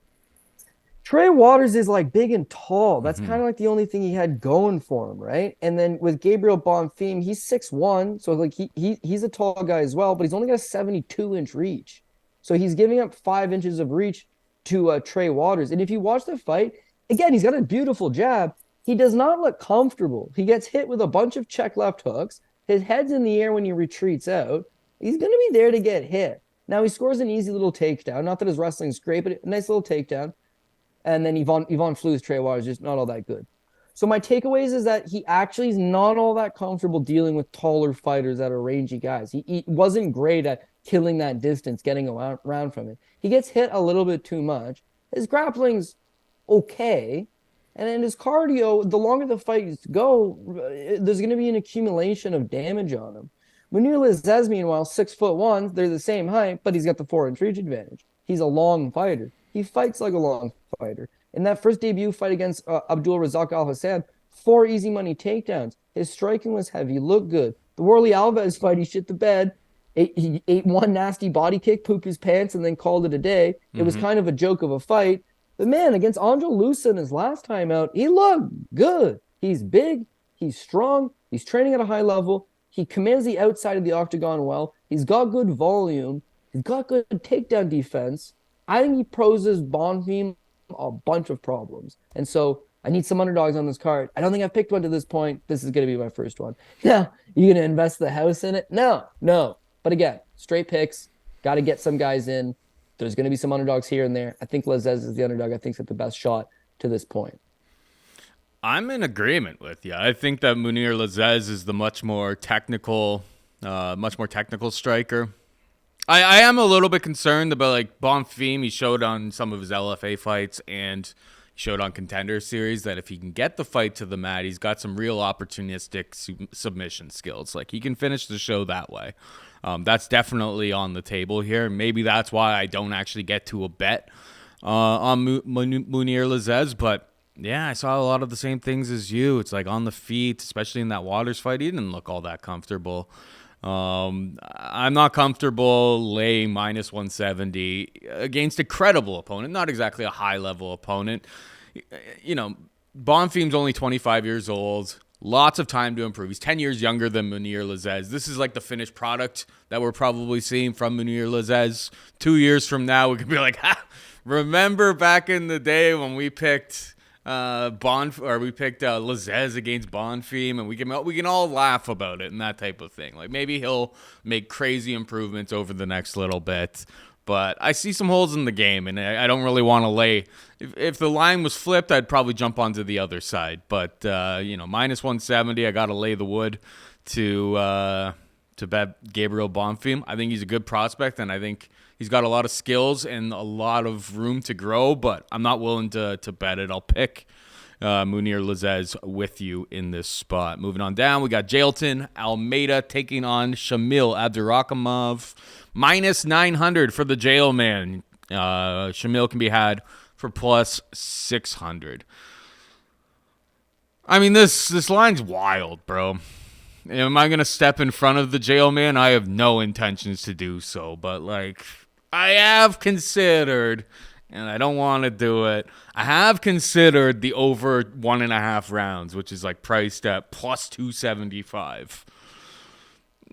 Trey Waters is like big and tall. That's kind of like the only thing he had going for him, right? And then with Gabriel Bonfim, he's 6'1", so like he's a tall guy as well, but he's only got a 72-inch reach. So he's giving up 5 inches of reach to Trey Waters. And if you watch the fight, again, he's got a beautiful jab. He does not look comfortable. He gets hit with a bunch of check left hooks. His head's in the air when he retreats out. He's going to be there to get hit. Now he scores an easy little takedown. Not that his wrestling's great, but a nice little takedown. And then Yvonne Flu's Trey War is just not all that good. So my takeaways is that he actually is not all that comfortable dealing with taller fighters that are rangy guys. He wasn't great at killing that distance, getting around from it. He gets hit a little bit too much. His grappling's okay. And then his cardio, the longer the fights go, there's going to be an accumulation of damage on him. Mounir Lazzez, meanwhile, 6'1", they're the same height, but he's got the 4-inch reach advantage. He's a long fighter. He fights like a long fighter. In that first debut fight against Abdul Razak Al Hassan, 4 easy money takedowns. His striking was heavy, looked good. The Worley Alves fight, he shit the bed. He ate one nasty body kick, pooped his pants, and then called it a day. It was kind of a joke of a fight. But man, against Angel Lucen his last time out, he looked good. He's big, he's strong, he's training at a high level. He commands the outside of the octagon well. He's got good volume. He's got good takedown defense. I think he poses Bonfim a bunch of problems. And so I need some underdogs on this card. I don't think I've picked one to this point. This is going to be my first one. Now, you going to invest the house in it? No. But again, straight picks. Got to get some guys in. There's going to be some underdogs here and there. I think Lazzez is the underdog. I think it's the best shot to this point. I'm in agreement with you. I think that Mounir Lazzez is the much more technical striker. I am a little bit concerned about like Bonfim. He showed on some of his LFA fights and he showed on Contender Series that if he can get the fight to the mat, he's got some real opportunistic submission skills. Like he can finish the show that way. That's definitely on the table here. Maybe that's why I don't actually get to a bet on Mounir Lazzez, but yeah, I saw a lot of the same things as you. It's like on the feet, especially in that Waters fight, he didn't look all that comfortable. I'm not comfortable laying minus 170 against a credible opponent, not exactly a high-level opponent. You know, Bonfim's only 25 years old. Lots of time to improve. He's 10 years younger than Mounir Lazzez. This is like the finished product that we're probably seeing from Mounir Lazzez. 2 years from now, we could be like, remember back in the day when we picked Lazzez against Bonfim, and we can all laugh about it and that type of thing. Like maybe he'll make crazy improvements over the next little bit. But I see some holes in the game, and I don't really want to lay. If the line was flipped, I'd probably jump onto the other side. But minus 170, I got to lay the wood to bet Gabriel Bonfim. I think he's a good prospect, and I think he's got a lot of skills and a lot of room to grow. But I'm not willing to bet it. I'll pick Mounir Lazzez with you in this spot. Moving on down, we got Jailton Almeida taking on Shamil Abdurakhimov. Minus 900 for the jail man. Shamil can be had for plus 600. I mean, this line's wild, bro. Am I going to step in front of the jail man? I have no intentions to do so. But, like, I have considered, and I don't want to do it, I have considered the over 1.5 rounds, which is, like, priced at plus 275.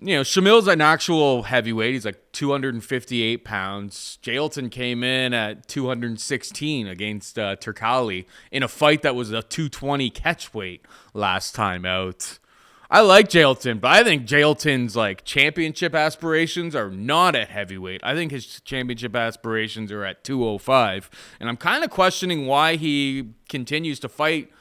You know, Shamil's an actual heavyweight. He's like 258 pounds. Jailton came in at 216 against Turkali in a fight that was a 220 catchweight last time out. I like Jailton, but I think Jailton's like championship aspirations are not at heavyweight. I think his championship aspirations are at 205. And I'm kind of questioning why he continues to fight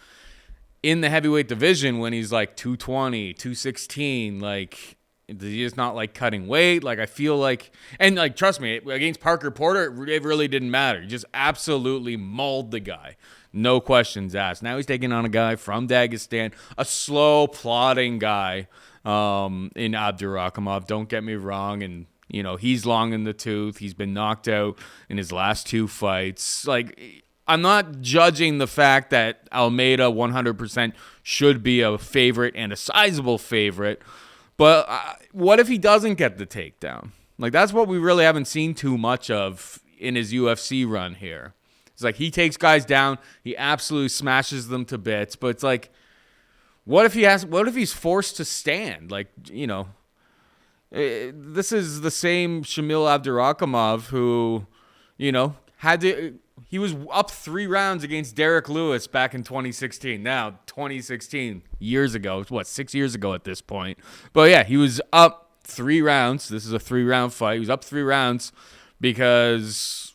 in the heavyweight division when he's like 220, 216, like... He's just not like cutting weight. Like I feel like, and like trust me, against Parker Porter, it really didn't matter. He just absolutely mauled the guy, no questions asked. Now he's taking on a guy from Dagestan, a slow, plodding guy in Abdurakhimov. Don't get me wrong, and you know he's long in the tooth. He's been knocked out in his last 2 fights. Like I'm not judging the fact that Almeida 100% should be a favorite and a sizable favorite. But what if he doesn't get the takedown? Like, that's what we really haven't seen too much of in his UFC run here. It's like he takes guys down, he absolutely smashes them to bits. But it's like, what if he's forced to stand? Like, you know, this is the same Shamil Abdurakhimov who, you know, he was up 3 rounds against Derek Lewis back in 2016. Now, 2016, years ago. What, 6 years ago at this point. But yeah, he was up up 3 rounds. This is a 3-round fight. He was up 3 rounds because,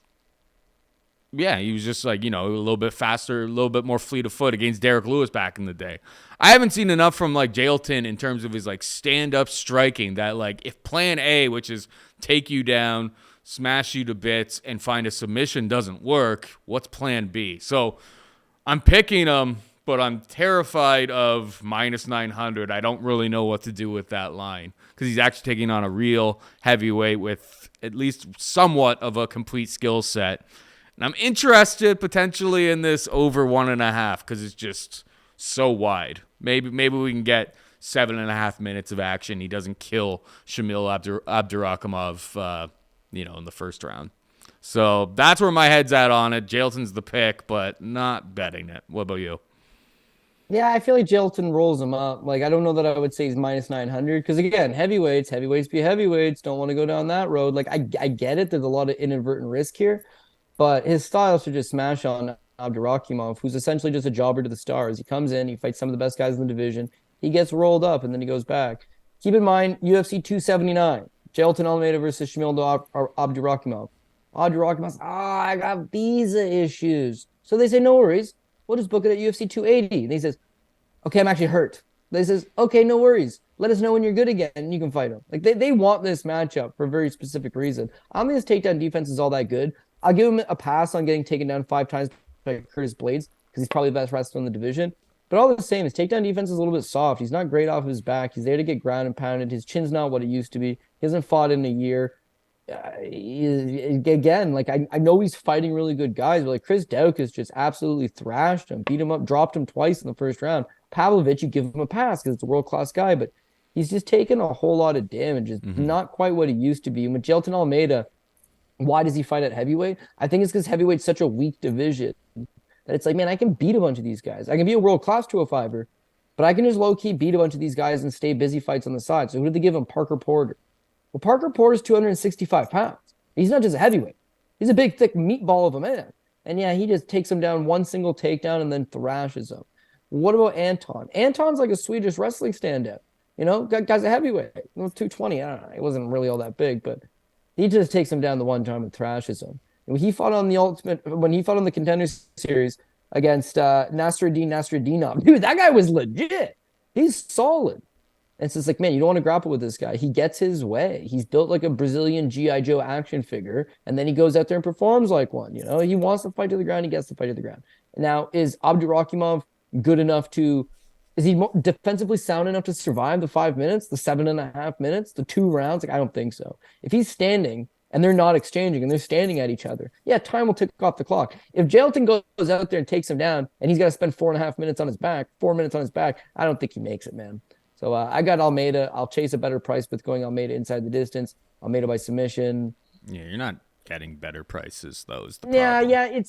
he was just like, a little bit faster, a little bit more fleet of foot against Derek Lewis back in the day. I haven't seen enough from like Jailton in terms of his like stand-up striking that like if plan A, which is take you down, smash you to bits, and find a submission doesn't work, what's plan B? So I'm picking him, but I'm terrified of minus 900. I don't really know what to do with that line because he's actually taking on a real heavyweight with at least somewhat of a complete skill set. And I'm interested potentially in this over 1.5 because it's just so wide. Maybe we can get 7.5 minutes of action. He doesn't kill Shamil Abdurakhimov, in the first round. So that's where my head's at on it. Jailton's the pick, but not betting it. What about you? Yeah, I feel like Jailton rolls him up. Like, I don't know that I would say he's minus 900 because, again, heavyweights be heavyweights. Don't want to go down that road. Like, I get it. There's a lot of inadvertent risk here, but his style should just smash on Abdurakhimov, who's essentially just a jobber to the stars. He comes in, he fights some of the best guys in the division. He gets rolled up, and then he goes back. Keep in mind, UFC 279, Jailton Almeida versus Shamil Abdurakhimov. Abdurakhimov, I got visa issues. So they say, no worries. We'll just book it at UFC 280. And he says, okay, I'm actually hurt. They says, okay, no worries. Let us know when you're good again and you can fight him. Like they want this matchup for a very specific reason. I don't think his takedown defense is all that good. I'll give him a pass on getting taken down 5 times by Curtis Blades because he's probably the best wrestler in the division. But all the same, his takedown defense is a little bit soft. He's not great off his back. He's there to get ground and pounded. His chin's not what it used to be. He hasn't fought in a year. Again, like I know he's fighting really good guys, but like Chris Daukaus just absolutely thrashed him, beat him up, dropped him twice in the first round. Pavlovich, you give him a pass because it's a world-class guy, but he's just taken a whole lot of damage. It's not quite what he used to be. And with Jailton Almeida, why does he fight at heavyweight? I think it's because heavyweight's such a weak division that it's like, man, I can beat a bunch of these guys. I can be a world-class 205er, but I can just low-key beat a bunch of these guys and stay busy fights on the side. So who did they give him? Parker Porter. Well, Parker Porter's 265 pounds. He's not just a heavyweight. He's a big, thick meatball of a man. And yeah, he just takes him down one single takedown and then thrashes him. What about Anton? Anton's like a Swedish wrestling standout. Guy's a heavyweight. 220. I don't know. He wasn't really all that big, but he just takes him down the one time and thrashes him. And when he fought on the Contenders Series against Nasruddinov, dude, that guy was legit. He's solid. And it's just like, man, you don't want to grapple with this guy. He gets his way. He's built like a Brazilian G.I. Joe action figure, and then he goes out there and performs like one. He wants to fight to the ground. He gets to fight to the ground. Now, is Abdurakhimov good enough is he defensively sound enough to survive the 5 minutes, the 7.5 minutes, the 2 rounds? Like, I don't think so. If he's standing and they're not exchanging and they're standing at each other, yeah, time will tick off the clock. If Jailton goes out there and takes him down and he's got to spend 4.5 minutes on his back, 4 minutes on his back, I don't think he makes it, man. So I got Almeida. I'll chase a better price with going Almeida inside the distance. Almeida by submission. Yeah, you're not getting better prices, though. Yeah.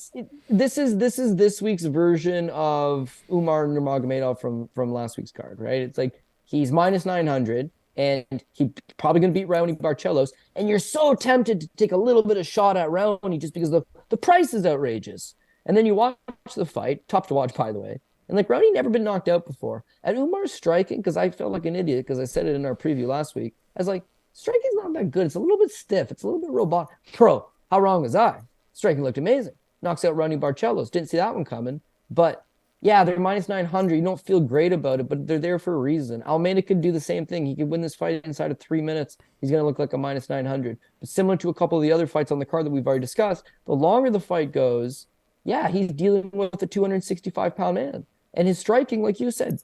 This is this week's version of Umar Nurmagomedov from last week's card, right? It's like he's minus 900, and he's probably going to beat Raoni Barcelos, and you're so tempted to take a little bit of shot at Raoni just because the price is outrageous. And then you watch the fight, tough to watch, by the way. And like Raoni never been knocked out before. And Umar's striking, because I felt like an idiot because I said it in our preview last week. I was like, striking's not that good. It's a little bit stiff. It's a little bit robotic. How wrong was I? Striking looked amazing. Knocks out Raoni Barcelos. Didn't see that one coming. But yeah, they're minus 900. You don't feel great about it, but they're there for a reason. Almeida could do the same thing. He could win this fight inside of 3 minutes. He's going to look like a minus 900. But similar to a couple of the other fights on the card that we've already discussed, the longer the fight goes, yeah, he's dealing with a 265-pound man. And his striking, like you said,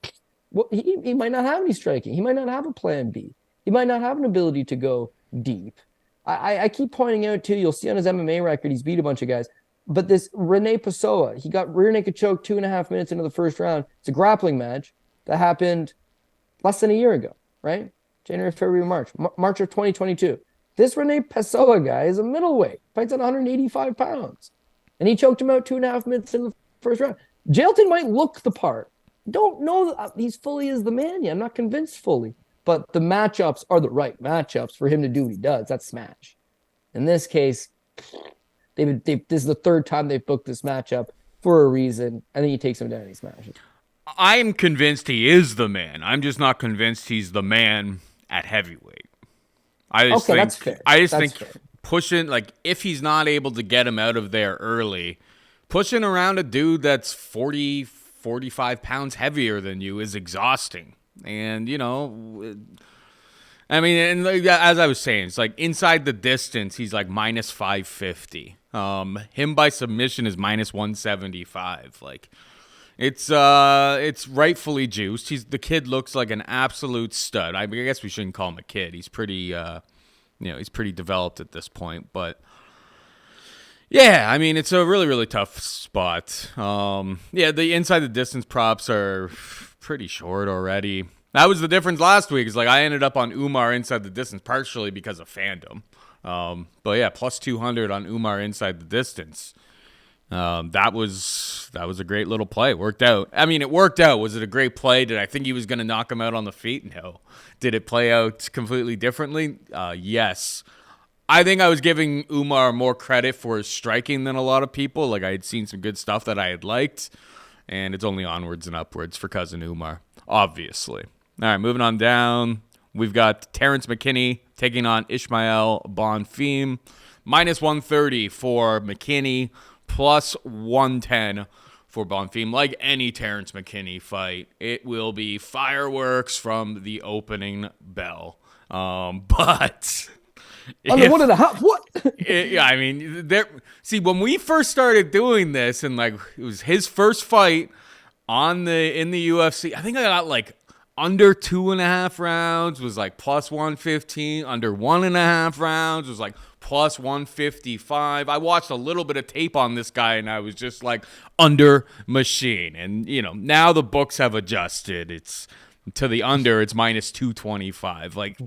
he might not have any striking. He might not have a plan B. He might not have an ability to go deep. I keep pointing out, too, you'll see on his MMA record, he's beat a bunch of guys. But this Rene Pessoa, he got rear naked choke 2.5 minutes into the first round. It's a grappling match that happened less than a year ago, right? January, February, March. March of 2022. This Rene Pessoa guy is a middleweight, fights at 185 pounds. And he choked him out 2.5 minutes in the first round. Jailton might look the part. Don't know that he's fully is the man yet. I'm not convinced fully. But the matchups are the right matchups for him to do what he does. That's smash. In this case, this is the third time they've booked this matchup for a reason. And then he takes him down and he smashes. I'm convinced he is the man. I'm just not convinced he's the man at heavyweight. Okay, that's fair. I just That's think fair. pushing, like, if he's not able to get him out of there early, pushing around a dude that's 40, 45 pounds heavier than you is exhausting. And, I mean, and as I was saying, it's like inside the distance, he's like minus 550. Him by submission is minus 175. Like, it's rightfully juiced. The kid looks like an absolute stud. I guess we shouldn't call him a kid. He's pretty, he's pretty developed at this point. But yeah, I mean, it's a really, really tough spot. The inside the distance props are pretty short already. That was the difference last week. Is like I ended up on Umar inside the distance partially because of fandom. But yeah, plus 200 on Umar inside the distance. That was a great little play. Worked out. I mean, it worked out. Was it a great play? Did I think he was going to knock him out on the feet? No. Did it play out completely differently? Yes. I think I was giving Umar more credit for his striking than a lot of people. Like I had seen some good stuff that I had liked, and it's only onwards and upwards for cousin Umar, obviously. All right, moving on down. We've got Terrance McKinney taking on Ismael Bonfim. Minus 130 for McKinney, plus 110 for Bonfim. Like any Terrance McKinney fight, it will be fireworks from the opening bell. But Under 1.5. What? I mean, when we first started doing this, and like it was his first fight in the UFC, I think I got like under 2.5 rounds was like plus 115. Under 1.5 rounds was like plus 155. I watched a little bit of tape on this guy, and I was just like under machine. And now the books have adjusted. It's to the under. It's minus 225. Like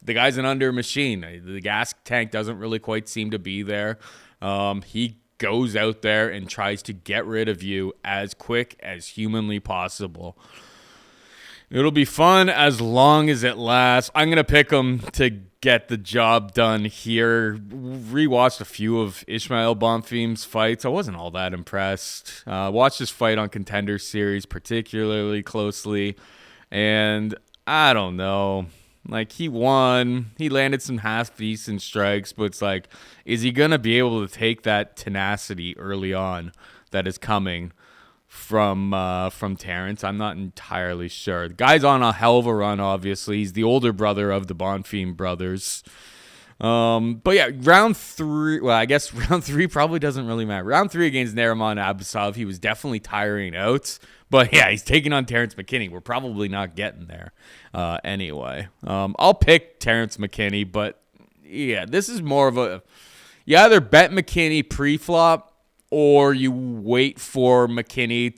the guy's an under machine. The gas tank doesn't really quite seem to be there. He goes out there and tries to get rid of you as quick as humanly possible. It'll be fun as long as it lasts. I'm going to pick him to get the job done here. Rewatched a few of Ismael Bonfim's fights. I wasn't all that impressed. Watched his fight on Contender Series particularly closely. And I don't know. Like, he won. He landed some half-decent strikes. But it's like, is he going to be able to take that tenacity early on that is coming from Terrance? I'm not entirely sure. The guy's on a hell of a run, obviously. He's the older brother of the Bonfim brothers. But yeah, round 3, well, I guess round 3 probably doesn't really matter. Round 3 against Nariman Abasov, he was definitely tiring out. But yeah, he's taking on Terrance McKinney. We're probably not getting there anyway. I'll pick Terrance McKinney, but yeah, this is more of a, you either bet McKinney pre-flop or you wait for McKinney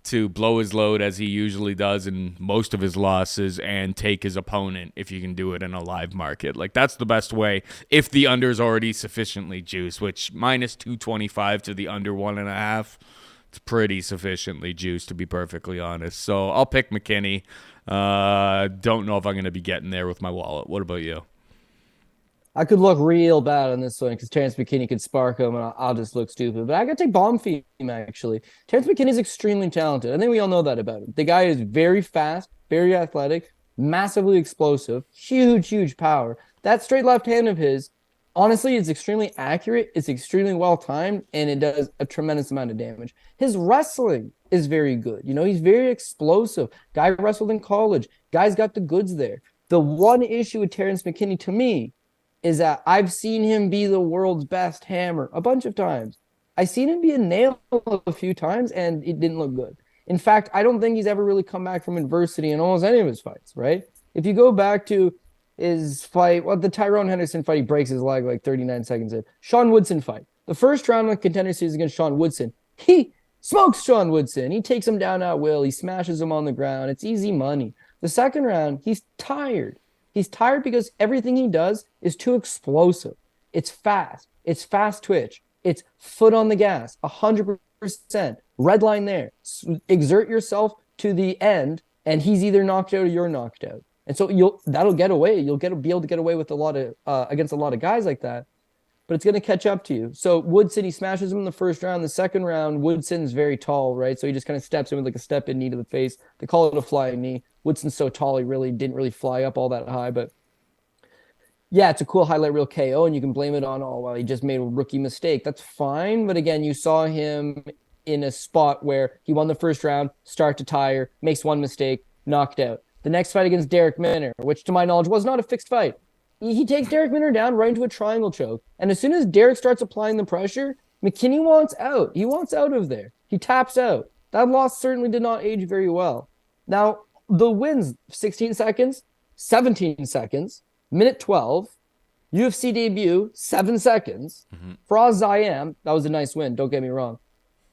to blow his load as he usually does in most of his losses and take his opponent if you can do it in a live market. Like, that's the best way if the under is already sufficiently juiced, which minus 225 to the under 1.5, it's pretty sufficiently juiced, to be perfectly honest. So I'll pick McKinney. Don't know if I'm going to be getting there with my wallet. What about you? I could look real bad on this one because Terrance McKinney could spark him, and I'll just look stupid. But I got to take Bonfim, actually. Terrance McKinney is extremely talented. I think we all know that about him. The guy is very fast, very athletic, massively explosive, huge, huge power. That straight left hand of his, honestly, is extremely accurate. It's extremely well-timed, and it does a tremendous amount of damage. His wrestling is very good. He's very explosive. Guy wrestled in college. Guy's got the goods there. The one issue with Terrance McKinney, to me, is that I've seen him be the world's best hammer a bunch of times. I've seen him be a nail a few times, and it didn't look good. In fact, I don't think he's ever really come back from adversity in almost any of his fights, right? If you go back to his fight, the Tyrone Henderson fight, he breaks his leg like 39 seconds in. Sean Woodson fight. The first round of Contender Series against Sean Woodson, he smokes Sean Woodson. He takes him down at will. He smashes him on the ground. It's easy money. The second round, he's tired. He's tired because everything he does is too explosive. It's fast. It's fast twitch. It's foot on the gas, 100%. Red line there. Exert yourself to the end, and he's either knocked out or you're knocked out. And so that'll get away. You'll be able to get away with against a lot of guys like that. But it's going to catch up to you. So Woodson, he smashes him in the first round. The second round, Woodson's very tall, right? So he just kind of steps in with like a step-in knee to the face. They call it a flying knee. Woodson's so tall, he really didn't really fly up all that high. But Yeah, it's a cool highlight reel KO, and you can blame it on, oh, well, he just made a rookie mistake. That's fine. But again, you saw him in a spot where he won the first round, start to tire, makes one mistake, knocked out. The next fight against Derek Minner, which to my knowledge was not a fixed fight. He takes Derek Minner down right into a triangle choke. And as soon as Derek starts applying the pressure, McKinney wants out. He wants out of there. He taps out. That loss certainly did not age very well. Now, the wins 16 seconds, 17 seconds, minute 12, UFC debut, 7 seconds. Faraz Zayam, that was a nice win, don't get me wrong.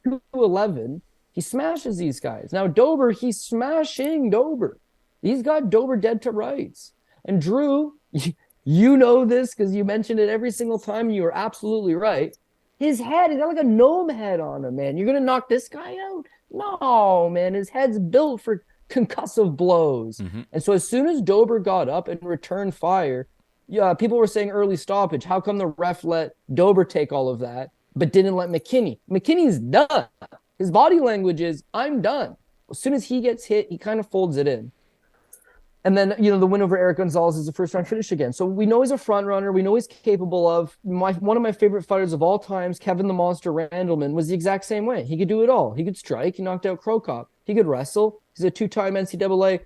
211, he smashes these guys. Now, Dober, he's smashing Dober. He's got Dober dead to rights. And Drew, you know this because you mentioned it every single time. You are absolutely right. His head, he's got like a gnome head on him, man. You're going to knock this guy out? No, man. His head's built for concussive blows. And so as soon as Dober got up and returned fire, people were saying early stoppage. How come the ref let Dober take all of that, but didn't let McKinney? McKinney's done. His body language is, I'm done. As soon as he gets hit, he kind of folds it in. And then, the win over Eric Gonzalez is a first-round finish again. So we know he's a front runner. We know he's capable of. One of my favorite fighters of all times, Kevin the Monster Randleman, was the exact same way. He could do it all. He could strike. He knocked out Krokop. He could wrestle. He's a 2-time NCAA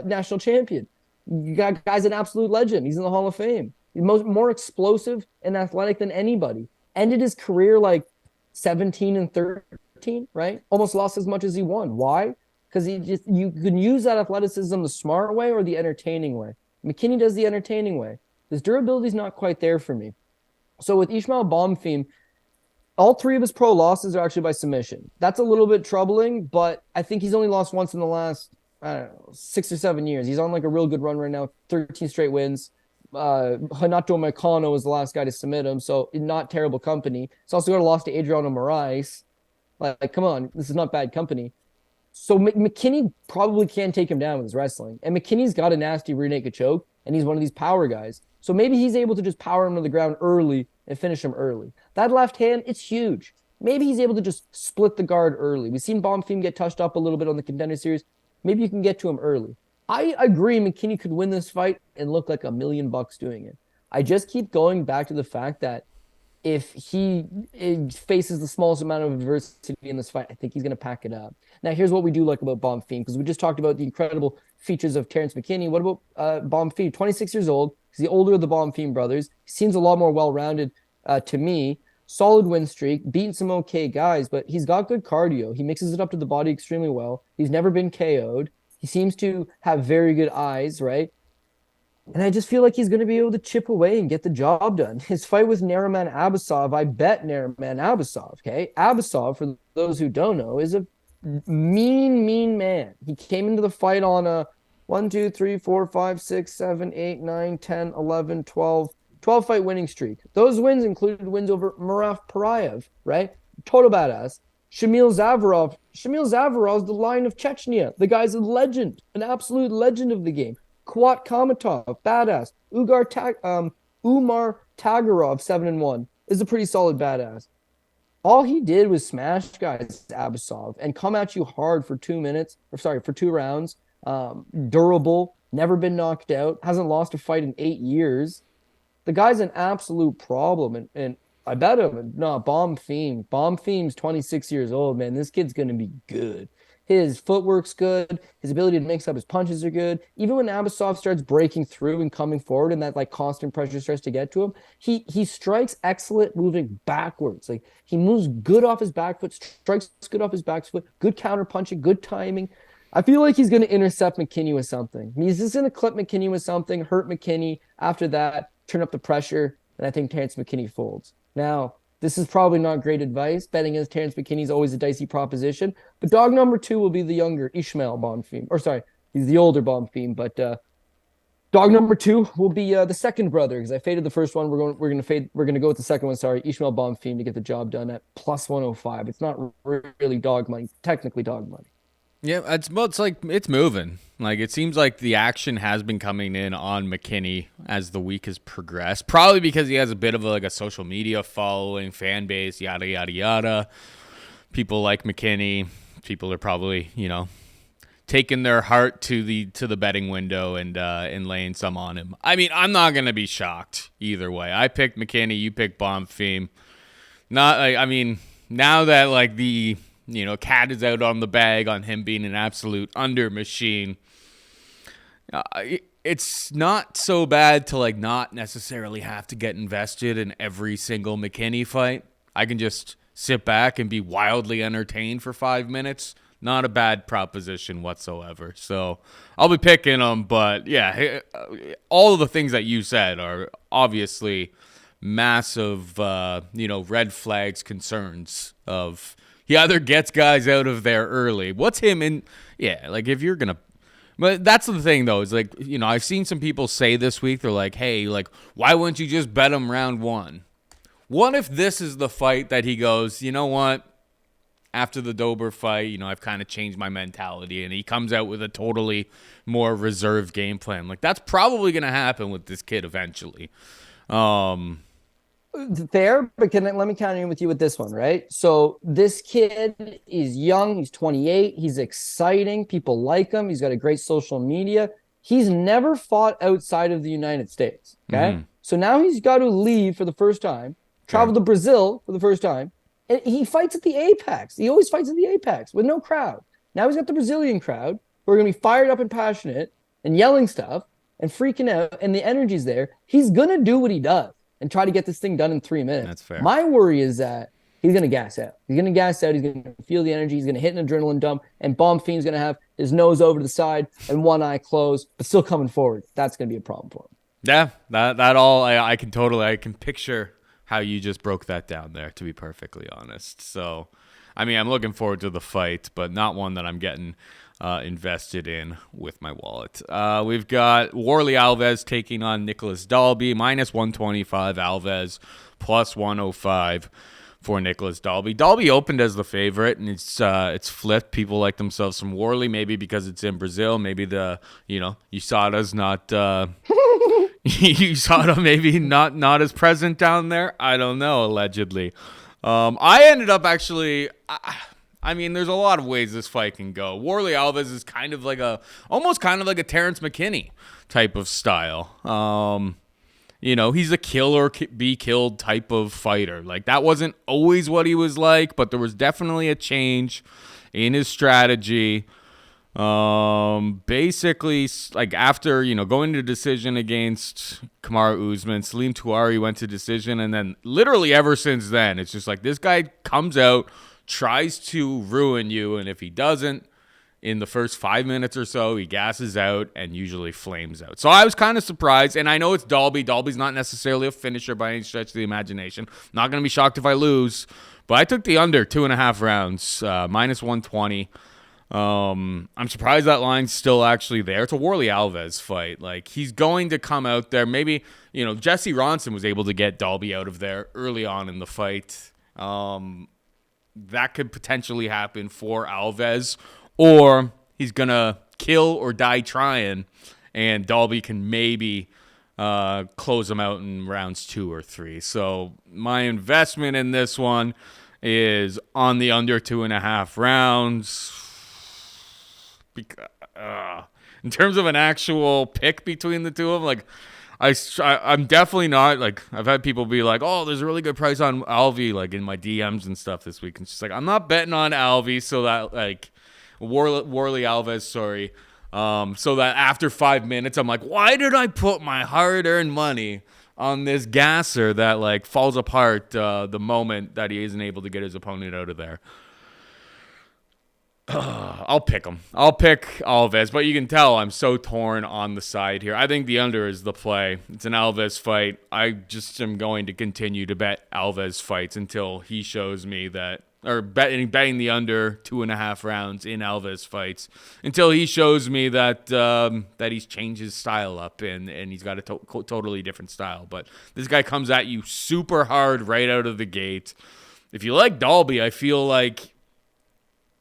national champion. You got guy's an absolute legend. He's in the Hall of Fame. He's more explosive and athletic than anybody. Ended his career like 17-13, right? Almost lost as much as he won. Why? Because you can use that athleticism the smart way or the entertaining way. McKinney does the entertaining way. His durability is not quite there for me. So with Ismael Bonfim, all 3 of his pro losses are actually by submission. That's a little bit troubling, but I think he's only lost once in the last, 6 or 7 years. He's on like a real good run right now, 13 straight wins. Hanato Moicano was the last guy to submit him, so not terrible company. He's also got a loss to Adriano Moraes. Like, come on, this is not bad company. So McKinney probably can take him down with his wrestling. And McKinney's got a nasty rear naked choke, and he's one of these power guys. So maybe he's able to just power him to the ground early and finish him early. That left hand, it's huge. Maybe he's able to just split the guard early. We've seen Bonfim get touched up a little bit on the Contender Series. Maybe you can get to him early. I agree McKinney could win this fight and look like $1 million doing it. I just keep going back to the fact that if he faces the smallest amount of adversity in this fight, I think he's going to pack it up. Now, here's what we do like about Bonfim, because we just talked about the incredible features of Terrance McKinney. What about Bonfim? 26 years old. He's the older of the Bonfim brothers. He seems a lot more well-rounded to me. Solid win streak, beaten some okay guys, but he's got good cardio. He mixes it up to the body extremely well. He's never been KO'd. He seems to have very good eyes, right? And I just feel like he's going to be able to chip away and get the job done. His fight with Nariman Abasov, I bet Nariman Abasov, okay? Abasov, for those who don't know, is a mean man. He came into the fight on a 1, 2, 3, 4, 5, 6, 7, 8, 9, 10, 11, 12 fight winning streak. Those wins included wins over Muraf Parayev, right? Total badass. Shamil Zavarov is the Lion of Chechnya. The guy's a legend, an absolute legend of the game. Kuat Kamatov, badass. Umar Tagarov, 7-1, is a pretty solid badass. All he did was smash guys, Abasov, and come at you hard for 2 rounds. Durable, never been knocked out, hasn't lost a fight in 8 years. The guy's an absolute problem, and I bet him. No, Bonfim's 26 years old, man. This kid's going to be good. His footwork's good. His ability to mix up his punches are good. Even when Abasov starts breaking through and coming forward and that like constant pressure starts to get to him, he strikes excellent moving backwards. Like he moves good off his back foot, strikes good off his back foot, good counter punching, good timing. I feel like he's going to intercept McKinney with something. He's just going to clip McKinney with something, hurt McKinney. After that, turn up the pressure, and I think Terrance McKinney folds. Now, this is probably not great advice. Betting against Terrance McKinney is always a dicey proposition. But dog number 2 will be the younger Ismael Bonfim. Or sorry, he's the older Bonfim. But dog number 2 will be the second brother, because I faded the first one. We're going to go with the second one. Sorry, Ismael Bonfim to get the job done at plus 105. It's not really dog money, technically dog money. Yeah, it's moving. Like it seems like the action has been coming in on McKinney as the week has progressed. Probably because he has a bit of a social media following, fan base, yada yada yada. People like McKinney. People are probably taking their heart to the betting window and laying some on him. I mean, I'm not gonna be shocked either way. I picked McKinney, you picked Bonfim. Not like, I mean, now that like the cat is out on the bag on him being an absolute under machine, it's not so bad to like not necessarily have to get invested in every single McKinney fight. I can just sit back and be wildly entertained for 5 minutes. Not a bad proposition whatsoever. So I'll be picking him, but yeah, all of the things that you said are obviously massive, red flags, concerns of he either gets guys out of there early. What's him in? Yeah, like if you're gonna. But that's the thing, though, is like, I've seen some people say this week, they're like, hey, like, why wouldn't you just bet him round one? What if this is the fight that he goes, you know what? After the Dober fight, I've kind of changed my mentality, and he comes out with a totally more reserved game plan. Like, that's probably going to happen with this kid eventually. Fair, but let me counter in with you with this one, right? So this kid is young. He's 28. He's exciting. People like him. He's got a great social media. He's never fought outside of the United States, okay? Mm-hmm. So now he's got to leave for the first time, travel to Brazil for the first time, and he fights at the Apex. He always fights at the Apex with no crowd. Now he's got the Brazilian crowd who are going to be fired up and passionate and yelling stuff and freaking out, and the energy's there. He's going to do what he does and try to get this thing done in 3 minutes. That's fair. My worry is that he's going to gas out. He's going to gas out. He's going to feel the energy. He's going to hit an adrenaline dump. And Bonfim's going to have his nose over to the side and one eye closed, but still coming forward. That's going to be a problem for him. Yeah, that all, I can picture how you just broke that down there, to be perfectly honest. So, I mean, I'm looking forward to the fight, but not one that I'm getting invested in with my wallet. We've got Warley Alves taking on Nicholas Dalby, minus 125 Alves, plus 105 for Nicholas Dalby. Dalby opened as the favorite, and it's flipped. People like themselves some Warley, maybe because it's in Brazil, maybe the USADA's not USADA maybe not as present down there. I don't know, allegedly. I ended up actually. I mean, there's a lot of ways this fight can go. Warley Alves is almost kind of like a Terrance McKinney type of style. He's a kill or be killed type of fighter. Like, that wasn't always what he was like, but there was definitely a change in his strategy. Basically, like, after, going to decision against Kamaru Usman, Salim Touari went to decision, and then literally ever since then, it's just like this guy comes out, tries to ruin you, and if he doesn't, in the first 5 minutes or so, he gasses out and usually flames out. So I was kind of surprised, and I know it's Dalby. Dalby's not necessarily a finisher by any stretch of the imagination. Not going to be shocked if I lose, but I took the under 2.5 rounds, minus 120. I'm surprised that line's still actually there. It's a Warley Alves fight. Like, he's going to come out there. Maybe, Jesse Ronson was able to get Dalby out of there early on in the fight. That could potentially happen for Alves, or he's going to kill or die trying, and Dalby can maybe close him out in rounds 2 or 3. So my investment in this one is on the under 2.5 rounds. In terms of an actual pick between the two of them, like, I'm definitely not, like, I've had people be like, oh, there's a really good price on Alvey, like, in my DMs and stuff this week. And it's just like, I'm not betting on Alvey so that, like, Warley Alves, sorry. So that after 5 minutes, I'm like, why did I put my hard-earned money on this gasser that, like, falls apart the moment that he isn't able to get his opponent out of there? I'll pick him. I'll pick Alves, but you can tell I'm so torn on the side here. I think the under is the play. It's an Alves fight. I just am going to continue to bet Alves fights until he shows me that, or betting the under 2.5 rounds in Alves fights until he shows me that that he's changed his style up and he's got a totally different style. But this guy comes at you super hard right out of the gate. If you like Dalby, I feel like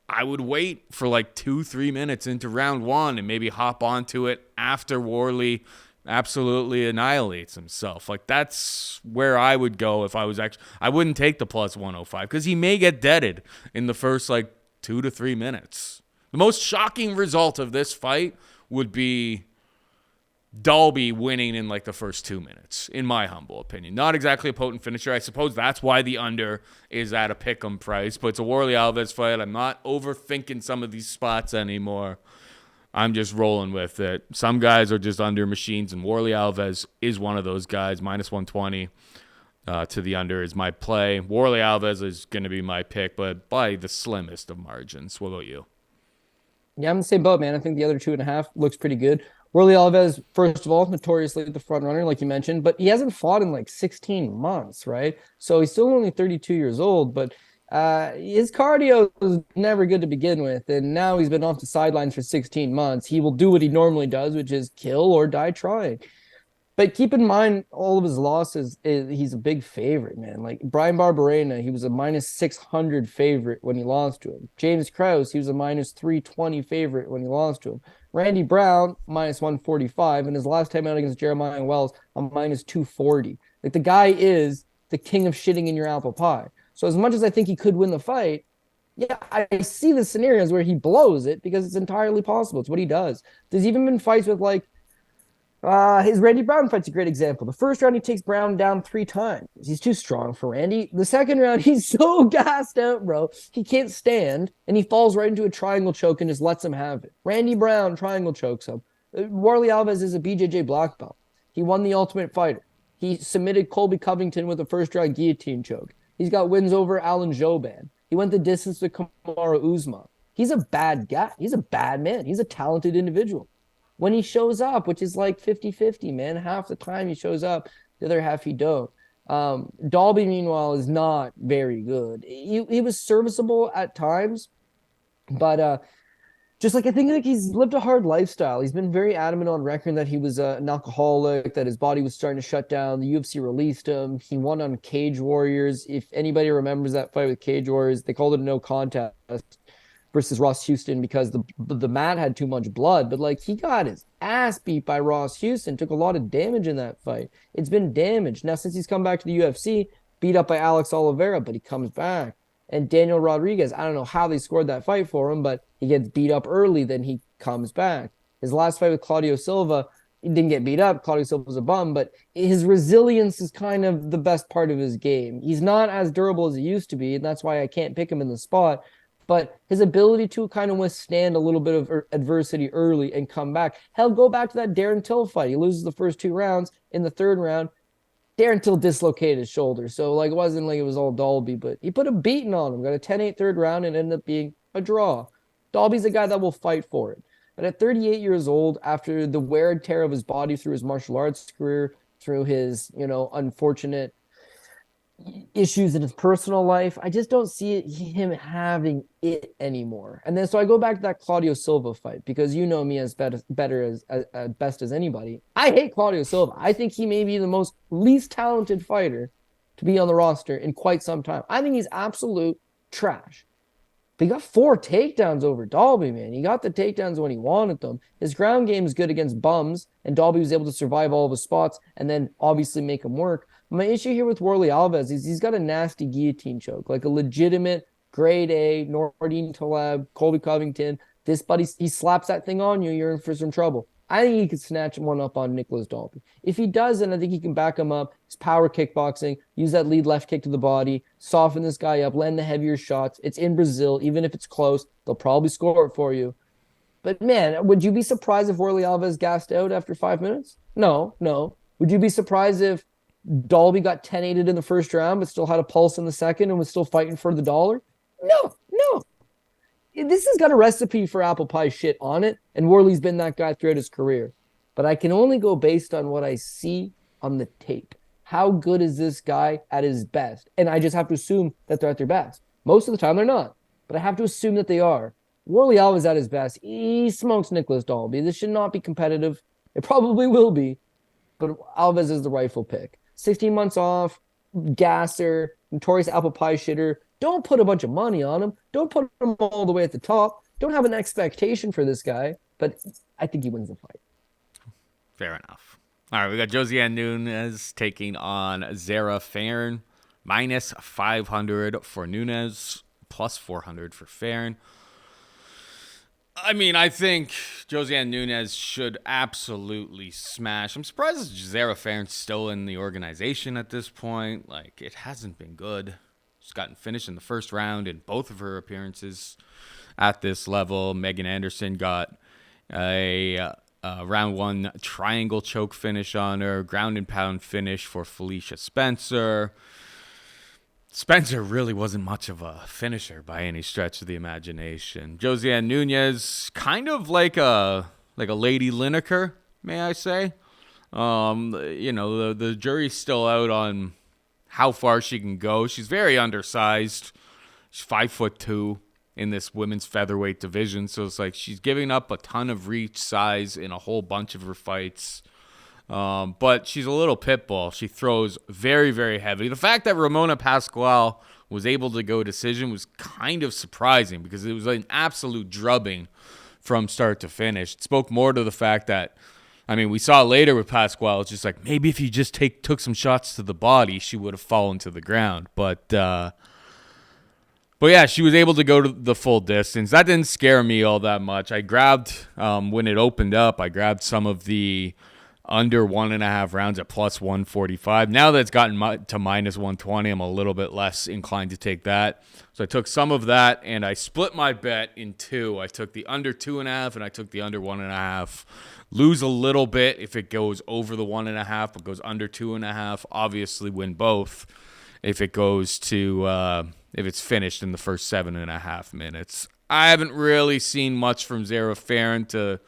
I would wait for like 2-3 minutes into round 1 and maybe hop onto it after Warley absolutely annihilates himself. Like, that's where I would go if I was I wouldn't take the plus 105 because he may get deaded in the first like 2 to 3 minutes. The most shocking result of this fight would be Dalby winning in like the first 2 minutes, in my humble opinion. Not exactly a potent finisher. I suppose that's why the under is at a pick'em price, but it's a Warlley Alves fight. I'm not overthinking some of these spots anymore. I'm just rolling with it. Some guys are just under machines, and Warlley Alves is one of those guys. Minus 120 to the under is my play. Warlley Alves is going to be my pick, but by the slimmest of margins. What about you? Yeah, I'm in the same boat, man. I think the other 2.5 looks pretty good. Warlley Alves, first of all, notoriously the front runner, like you mentioned, but he hasn't fought in like 16 months, right? So he's still only 32 years old, but his cardio was never good to begin with, and now he's been off the sidelines for 16 months. He will do what he normally does, which is kill or die trying. But keep in mind, all of his losses, he's a big favorite, man. Like Brian Barberena, he was a minus 600 favorite when he lost to him. James Krause, he was a minus 320 favorite when he lost to him. Randy Brown, minus 145, and his last time out against Jeremiah Wells, a minus 240. Like the guy is the king of shitting in your apple pie. So as much as I think he could win the fight, yeah, I see the scenarios where he blows it because it's entirely possible. It's what he does. There's even been fights with like his Randy Brown fight's a great example. The first round, he takes Brown down 3 times. He's too strong for Randy. The second round, he's so gassed out, bro. He can't stand, and he falls right into a triangle choke and just lets him have it. Randy Brown triangle chokes him. Warlley Alves is a BJJ black belt. He won the Ultimate Fighter. He submitted Colby Covington with a first-round guillotine choke. He's got wins over Alan Jouban. He went the distance to Kamaru Usman. He's a bad guy. He's a bad man. He's a talented individual. When he shows up, which is like 50-50, man. Half the time he shows up, the other half he don't. Dalby, meanwhile, is not very good. He was serviceable at times, but just like I think like he's lived a hard lifestyle. He's been very adamant on record that he was an alcoholic, that his body was starting to shut down. The UFC released him. He won on Cage Warriors. If anybody remembers that fight with Cage Warriors, they called it a no contest versus Ross Houston because the mat had too much blood, but like he got his ass beat by Ross Houston, took a lot of damage in that fight. It's been damaged. Now, since he's come back to the UFC, beat up by Alex Oliveira, but he comes back. And Daniel Rodriguez, I don't know how they scored that fight for him, but he gets beat up early, then he comes back. His last fight with Claudio Silva, he didn't get beat up. Claudio Silva's a bum, but his resilience is kind of the best part of his game. He's not as durable as he used to be, and that's why I can't pick him in the spot. But his ability to kind of withstand a little bit of adversity early and come back. Hell, go back to that Darren Till fight. He loses the first 2 rounds. In the 3rd round, Darren Till dislocated his shoulder. So, like, it wasn't like it was all Dalby, but he put a beating on him. Got a 10-8 3rd round and ended up being a draw. Dalby's a guy that will fight for it. But at 38 years old, after the wear and tear of his body through his martial arts career, through his, unfortunate issues in his personal life, I just don't see him having it anymore. And then so I go back to that Claudio Silva fight because you know me as best as anybody. I hate Claudio Silva. I think he may be the most least talented fighter to be on the roster in quite some time. I think he's absolute trash. But he got 4 takedowns over Dalby, man. He got the takedowns when he wanted them. His ground game is good against bums, and Dalby was able to survive all of his spots and then obviously make him work. My issue here with Warlley Alves is he's got a nasty guillotine choke, like a legitimate grade A, Nordine Taleb, Colby Covington. This buddy, he slaps that thing on you, you're in for some trouble. I think he could snatch one up on Nicholas Dalby. If he does, then I think he can back him up. His power kickboxing, use that lead left kick to the body, soften this guy up, land the heavier shots. It's in Brazil. Even if it's close, they'll probably score it for you. But man, would you be surprised if Warlley Alves gassed out after 5 minutes? No. Would you be surprised if Dalby got 10-8'd in the first round, but still had a pulse in the second and was still fighting for the dollar? No. This has got a recipe for apple pie shit on it, and Warlley's been that guy throughout his career. But I can only go based on what I see on the tape. How good is this guy at his best? And I just have to assume that they're at their best. Most of the time, they're not. But I have to assume that they are. Warlley Alves at his best. He smokes Nicholas Dalby. This should not be competitive. It probably will be. But Alves is the rightful pick. 16 months off, gasser, notorious apple pie shitter. Don't put a bunch of money on him. Don't put him all the way at the top. Don't have an expectation for this guy, but I think he wins the fight. Fair enough. All right, we got Josiane Nunes taking on Zara Farn. Minus 500 for Nunes, plus 400 for Farn. I mean, I think Josiane Nunes should absolutely smash. I'm surprised Zara Farron's still in the organization at this point. Like, it hasn't been good. She's gotten finished in the first round in both of her appearances at this level. Megan Anderson got a round one triangle choke finish on her, ground and pound finish for Felicia Spencer. Spencer really wasn't much of a finisher by any stretch of the imagination. Josiane Nunes, kind of like a Lady Lineker, may I say. The jury's still out on how far she can go. She's very undersized. She's 5'2" in this women's featherweight division, so it's like she's giving up a ton of reach, size in a whole bunch of her fights. But she's a little pit bull. She throws very, very heavy. The fact that Ramona Pascual was able to go decision was kind of surprising because it was an absolute drubbing from start to finish. It spoke more to the fact that, I mean, we saw later with Pascual, it's just like maybe if you just took some shots to the body, she would have fallen to the ground. But yeah, she was able to go to the full distance. That didn't scare me all that much. I grabbed, when it opened up, I grabbed some of the under 1.5 rounds at plus 145. Now that it's gotten to minus 120, I'm a little bit less inclined to take that. So I took some of that and I split my bet in two. I took the under 2.5 and I took the under 1.5. Lose a little bit if it goes over the 1.5, but goes under 2.5. Obviously win both if it goes to if it's finished in the first 7.5 minutes. I haven't really seen much from Zara Farron to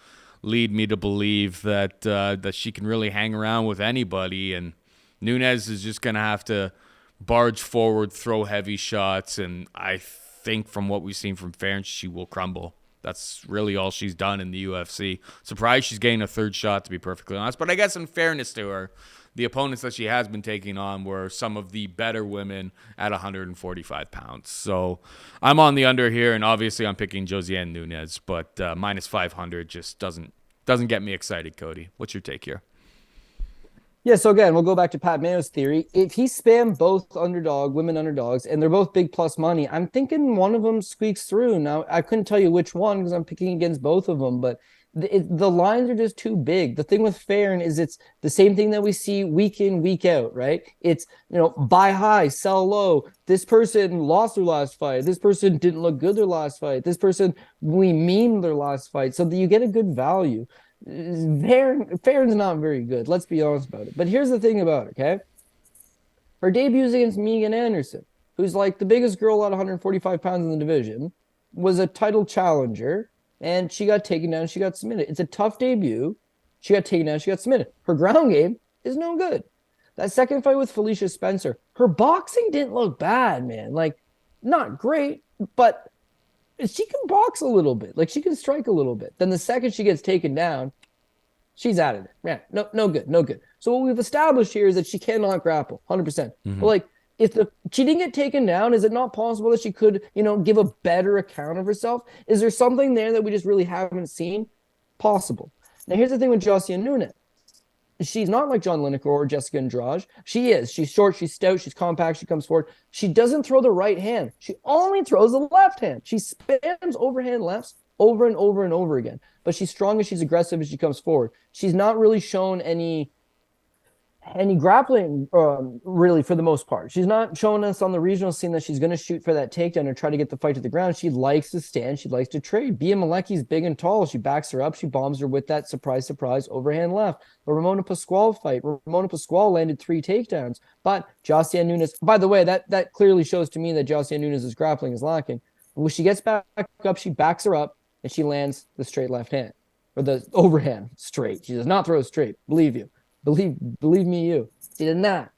lead me to believe that she can really hang around with anybody, and Nunes is just going to have to barge forward, throw heavy shots, and I think from what we've seen from Farron, she will crumble. That's really all she's done in the UFC. Surprised she's getting a third shot, to be perfectly honest, but I guess in fairness to her, the opponents that she has been taking on were some of the better women at 145 pounds. So I'm on the under here, and obviously I'm picking Josiane Nunes, but minus 500 just doesn't get me excited, Cody. What's your take here? Yeah, so again, we'll go back to Pat Mayo's theory. If he spam both women underdogs, and they're both big plus money, I'm thinking one of them squeaks through. Now, I couldn't tell you which one because I'm picking against both of them, but the lines are just too big. The thing with Farron is it's the same thing that we see week in, week out, right? It's, buy high, sell low. This person lost their last fight. This person didn't look good their last fight. This person, we memed their last fight. So that you get a good value. Farron's not very good. Let's be honest about it. But here's the thing about it, okay? Her debut against Megan Anderson, who's like the biggest girl at 145 pounds in the division, was a title challenger. And she got taken down. She got submitted. It's a tough debut. She got taken down. She got submitted. Her ground game is no good. That second fight with Felicia Spencer, her boxing didn't look bad, man. Like, not great, but she can box a little bit. Like, she can strike a little bit. Then the second she gets taken down, she's out of it. Man, no good. So what we've established here is that she cannot grapple, 100%. Mm-hmm. But like, if she didn't get taken down, is it not possible that she could, give a better account of herself? Is there something there that we just really haven't seen? Possible. Now, here's the thing with Josiane Nunes. She's not like John Lineker or Jessica Andrade. She is. She's short, she's stout, she's compact, she comes forward. She doesn't throw the right hand. She only throws the left hand. She spams overhand lefts over and over and over again. But she's strong and she's aggressive as she comes forward. She's not really shown any grappling, really, for the most part. She's not showing us on the regional scene that she's going to shoot for that takedown or try to get the fight to the ground. She likes to stand. She likes to trade. Bia Maleki's big and tall. She backs her up. She bombs her with that surprise, overhand left. The Ramona Pascual fight, Ramona Pascual landed 3 takedowns. But Josiane Nunes, by the way, that clearly shows to me that Josiane Nunes' grappling is lacking. When she gets back up, she backs her up, and she lands the straight left hand, or the overhand straight. She does not throw straight, believe you. Believe me, you. She did not.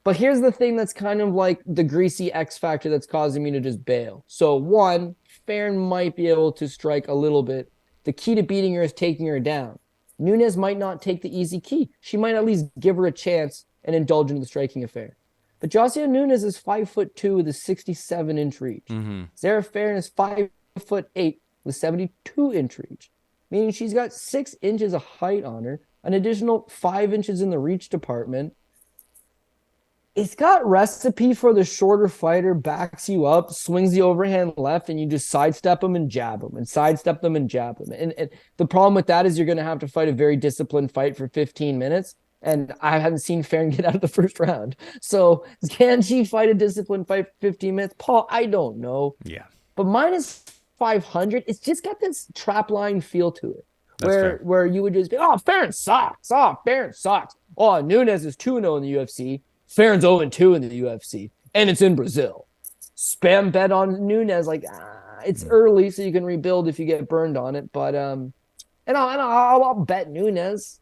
But here's the thing that's kind of like the greasy X factor that's causing me to just bail. So one, Farron might be able to strike a little bit. The key to beating her is taking her down. Nunes might not take the easy key. She might at least give her a chance and indulge into the striking affair. But Josiane Nunes is 5'2" with a 67-inch reach. Mm-hmm. Zara Farron is 5'8" with 72-inch reach, meaning she's got 6 inches of height on her, an additional 5 inches in the reach department. It's got recipe for the shorter fighter, backs you up, swings the overhand left, and you just sidestep them and jab them, and sidestep them and jab them. And the problem with that is you're going to have to fight a very disciplined fight for 15 minutes. And I haven't seen Farron get out of the first round. So can she fight a disciplined fight for 15 minutes? Paul, I don't know. Yeah. But minus 500, it's just got this trap line feel to it. That's Where you would just be, oh, Farron sucks. Oh, Farron sucks. Oh, Nunes is 2-0 in the UFC. Farron's 0-2 in the UFC, and it's in Brazil. Spam bet on Nunes, it's early, so you can rebuild if you get burned on it. But I'll bet Nunes.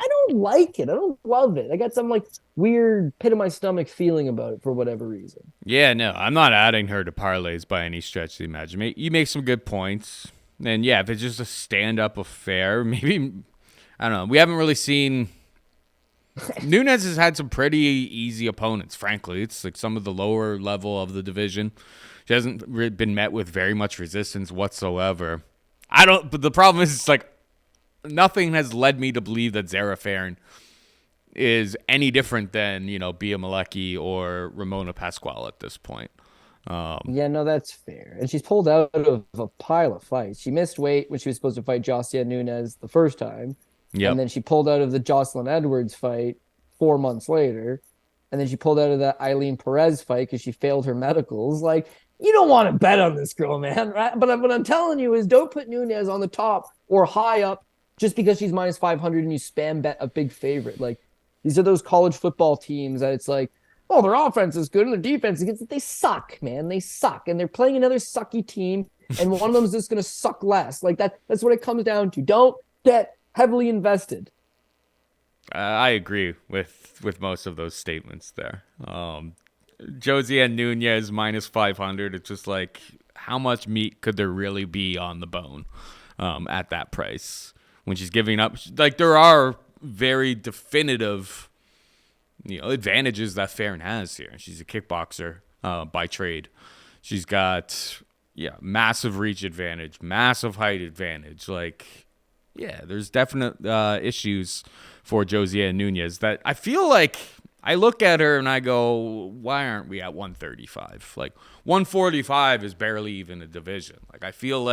I don't like it. I don't love it. I got some weird pit of my stomach feeling about it for whatever reason. Yeah, no, I'm not adding her to parlays by any stretch of the imagination. You make some good points, and yeah, if it's just a stand-up affair, maybe I don't know. We haven't really seen. Nunes has had some pretty easy opponents, frankly. It's like some of the lower level of the division. She hasn't been met with very much resistance whatsoever. But the problem is, it's nothing has led me to believe that Zara Farron is any different than, Bia Malecki or Ramona Pasquale at this point. Yeah, no, that's fair. And she's pulled out of a pile of fights. She missed weight when she was supposed to fight Jocelyn Nunes the first time. Yep. And then she pulled out of the Jocelyn Edwards fight 4 months later. And then she pulled out of that Eileen Perez fight because she failed her medicals. You don't want to bet on this girl, man, right? But what I'm telling you is don't put Nunes on the top or high up just because she's minus 500 and you spam bet a big favorite. These are those college football teams that it's oh, their offense is good and their defense is good. They suck, man. They suck. And they're playing another sucky team. And one of them is just going to suck less. That's what it comes down to. Don't get heavily invested. I agree with most of those statements there. Josie and Nunez minus 500. It's just how much meat could there really be on the bone at that price when she's giving up? There are very definitive advantages that Farron has here. She's a kickboxer by trade. She's got massive reach advantage, massive height advantage. Yeah, there's definite issues for Josie Nunez that I feel I look at her and I go, why aren't we at 135? 145 is barely even a division. I feel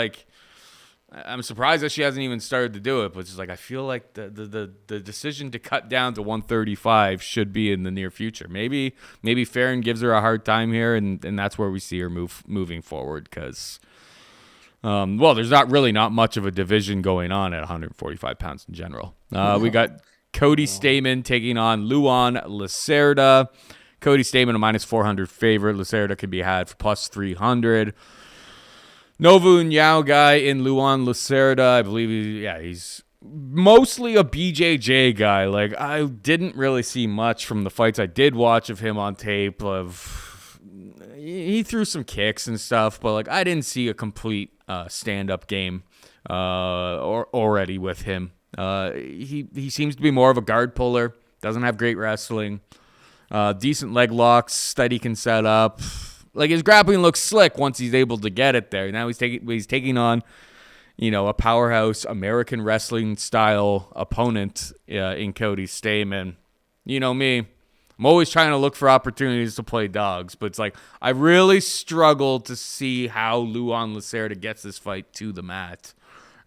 I'm surprised that she hasn't even started to do it, but it's I feel the decision to cut down to 135 should be in the near future. Maybe Farron gives her a hard time here, and that's where we see her moving forward because. There's not much of a division going on at 145 pounds in general. We got Cody Stamen taking on Luan Lacerda. Cody Stamen a minus 400 favorite. Lacerda can be had for plus 300. Novu Nyao guy in Luan Lacerda. I believe he's mostly a BJJ guy. I didn't really see much from the fights I did watch of him on tape. He threw some kicks and stuff, but I didn't see a complete stand-up game already with him. He seems to be more of a guard puller. Doesn't have great wrestling. Decent leg locks that he can set up. His grappling looks slick once he's able to get it there. Now he's taking on a powerhouse American wrestling style opponent in Cody Stamen. You know me. I'm always trying to look for opportunities to play dogs, but it's I really struggle to see how Luan Lacerda gets this fight to the mat.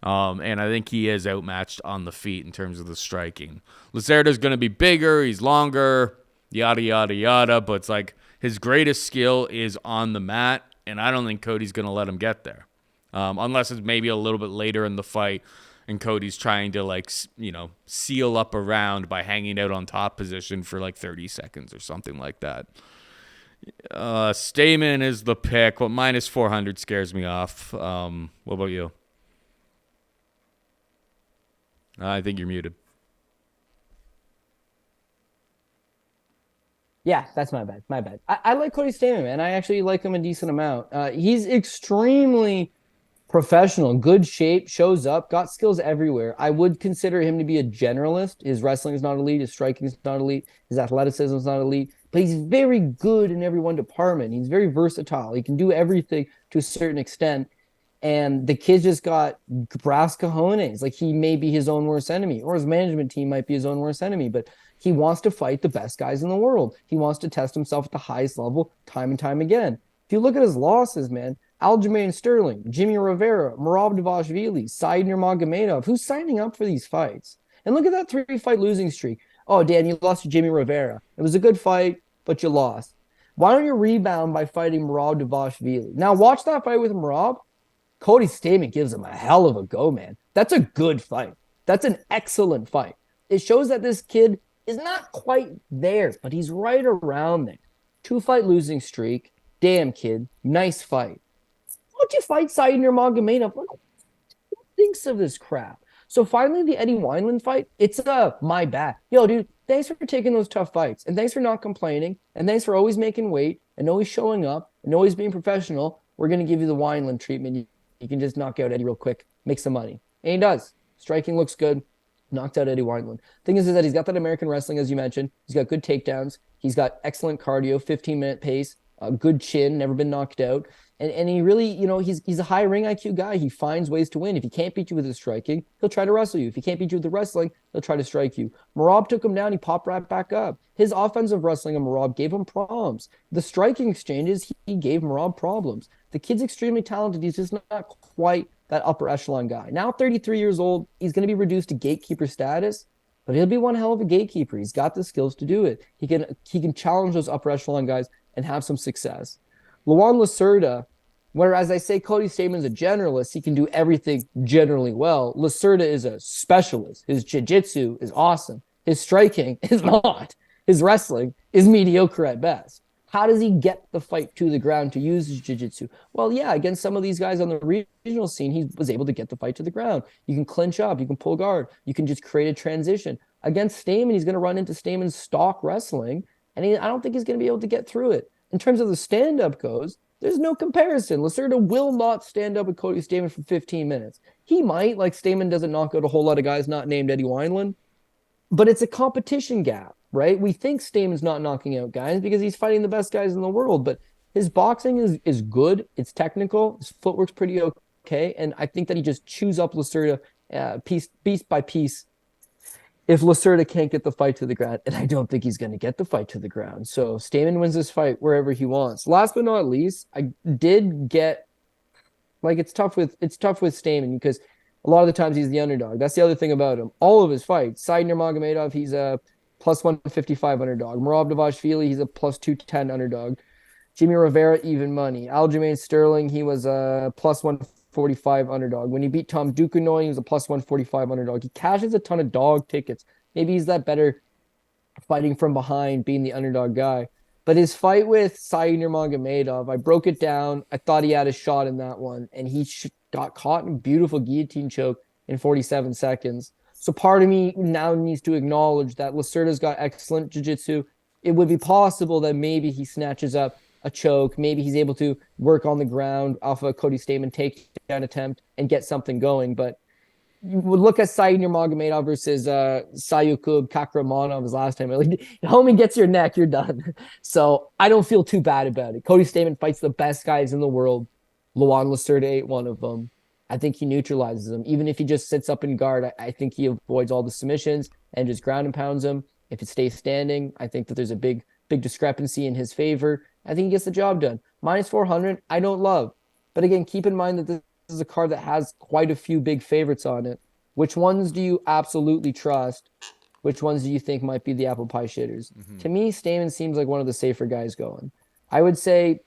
And I think he is outmatched on the feet in terms of the striking. Lacerda's going to be bigger, he's longer, yada, yada, yada, but it's his greatest skill is on the mat, and I don't think Cody's going to let him get there. Unless it's maybe a little bit later in the fight, and Cody's trying to seal up a round by hanging out on top position for 30 seconds or something like that. Stamen is the pick. Well, minus 400 scares me off. What about you? I think you're muted. Yeah, that's my bad. My bad. I like Cody Stamen, man. I actually like him a decent amount. He's extremely professional, good shape, shows up, got skills everywhere. I would consider him to be a generalist. His wrestling is not elite. His striking is not elite. His athleticism is not elite. But he's very good in every one department. He's very versatile. He can do everything to a certain extent. And the kid just got brass cojones. Like he may be his own worst enemy, or his management team might be his own worst enemy, but he wants to fight the best guys in the world. He wants to test himself at the highest level time and time again. If you look at his losses, man, Aljamain Sterling, Jimmy Rivera, Merab Dvalishvili, Said Nurmagomedov, who's signing up for these fights? And look at that 3-fight losing streak. Oh, Dan, you lost to Jimmy Rivera. It was a good fight, but you lost. Why don't you rebound by fighting Merab Dvalishvili? Now watch that fight with Merab. Cody Stamen gives him a hell of a go, man. That's a good fight. That's an excellent fight. It shows that this kid is not quite there, but he's right around there. 2-fight losing streak. Damn, kid. Nice fight. Why don't you fight Said Nurmagomedov? Like, who thinks of this crap? So finally, the Eddie Wineland fight, it's my bad. Yo, dude, thanks for taking those tough fights. And thanks for not complaining. And thanks for always making weight and always showing up and always being professional. We're going to give you the Wineland treatment. You can just knock out Eddie real quick, make some money. And he does. Striking looks good. Knocked out Eddie Wineland. Thing is that he's got that American wrestling, as you mentioned. He's got good takedowns. He's got excellent cardio, 15-minute pace, a good chin, never been knocked out. And he really, he's a high ring IQ guy. He finds ways to win. If he can't beat you with his striking, he'll try to wrestle you. If he can't beat you with the wrestling, he'll try to strike you. Merab took him down. He popped right back up. His offensive wrestling of Merab gave him problems. The striking exchanges, he gave Merab problems. The kid's extremely talented. He's just not quite that upper echelon guy. Now 33 years old, he's going to be reduced to gatekeeper status, but he'll be one hell of a gatekeeper. He's got the skills to do it. He can challenge those upper echelon guys and have some success. Luan Lacerda, whereas I say Cody Stamen's a generalist, he can do everything generally well. Lacerda is a specialist. His jiu-jitsu is awesome. His striking is not. His wrestling is mediocre at best. How does he get the fight to the ground to use his jiu-jitsu? Well, yeah, against some of these guys on the regional scene, he was able to get the fight to the ground. You can clinch up. You can pull guard. You can just create a transition. Against Stamen, he's going to run into Stamen's stock wrestling, and I don't think he's going to be able to get through it. In terms of the stand-up goes, there's no comparison. Lacerda will not stand up with Cody Stamen for 15 minutes. He might, like Stamen doesn't knock out a whole lot of guys not named Eddie Wineland, but it's a competition gap, right? We think Stamen's not knocking out guys because he's fighting the best guys in the world, but his boxing is good. It's technical. His footwork's pretty okay, and I think that he just chews up Lacerda piece by piece if Lacerda can't get the fight to the ground, and I don't think he's going to get the fight to the ground. So Stamen wins this fight wherever he wants. Last but not least, I did get, like, it's tough with Stamen because a lot of the times he's the underdog. That's the other thing about him. All of his fights, Said Nurmagomedov, he's a plus 155 underdog. Merab Dvalishvili, he's a plus 210 underdog. Jimmy Rivera, even money. Aljamain Sterling, he was a plus 145 underdog. When he beat Tom Duquesnoy, he was a plus 145 underdog. He cashes a ton of dog tickets. Maybe he's that better fighting from behind, being the underdog guy. But his fight with Said Nurmagomedov, I broke it down. I thought he had a shot in that one, and he got caught in a beautiful guillotine choke in 47 seconds. So part of me now needs to acknowledge that Lacerda's got excellent jiu-jitsu. It would be possible that maybe he snatches up a choke. Maybe he's able to work on the ground off a Cody Stamen takedown attempt and get something going. But you would look at Said Nurmagomedov versus Sayukub Kakramanov his last time. Like, homie gets your neck, you're done. So I don't feel too bad about it. Cody Stamen fights the best guys in the world. Luan Lacerda ain't one of them. I think he neutralizes him. Even if he just sits up in guard, I think he avoids all the submissions and just ground and pounds him. If it stays standing, I think that there's a big discrepancy in his favor. I think he gets the job done. Minus 400, I don't love. But again, keep in mind that this is a card that has quite a few big favorites on it. Which ones do you absolutely trust? Which ones do you think might be the apple pie shitters? Mm-hmm. To me, Stamen seems like one of the safer guys going. I would say,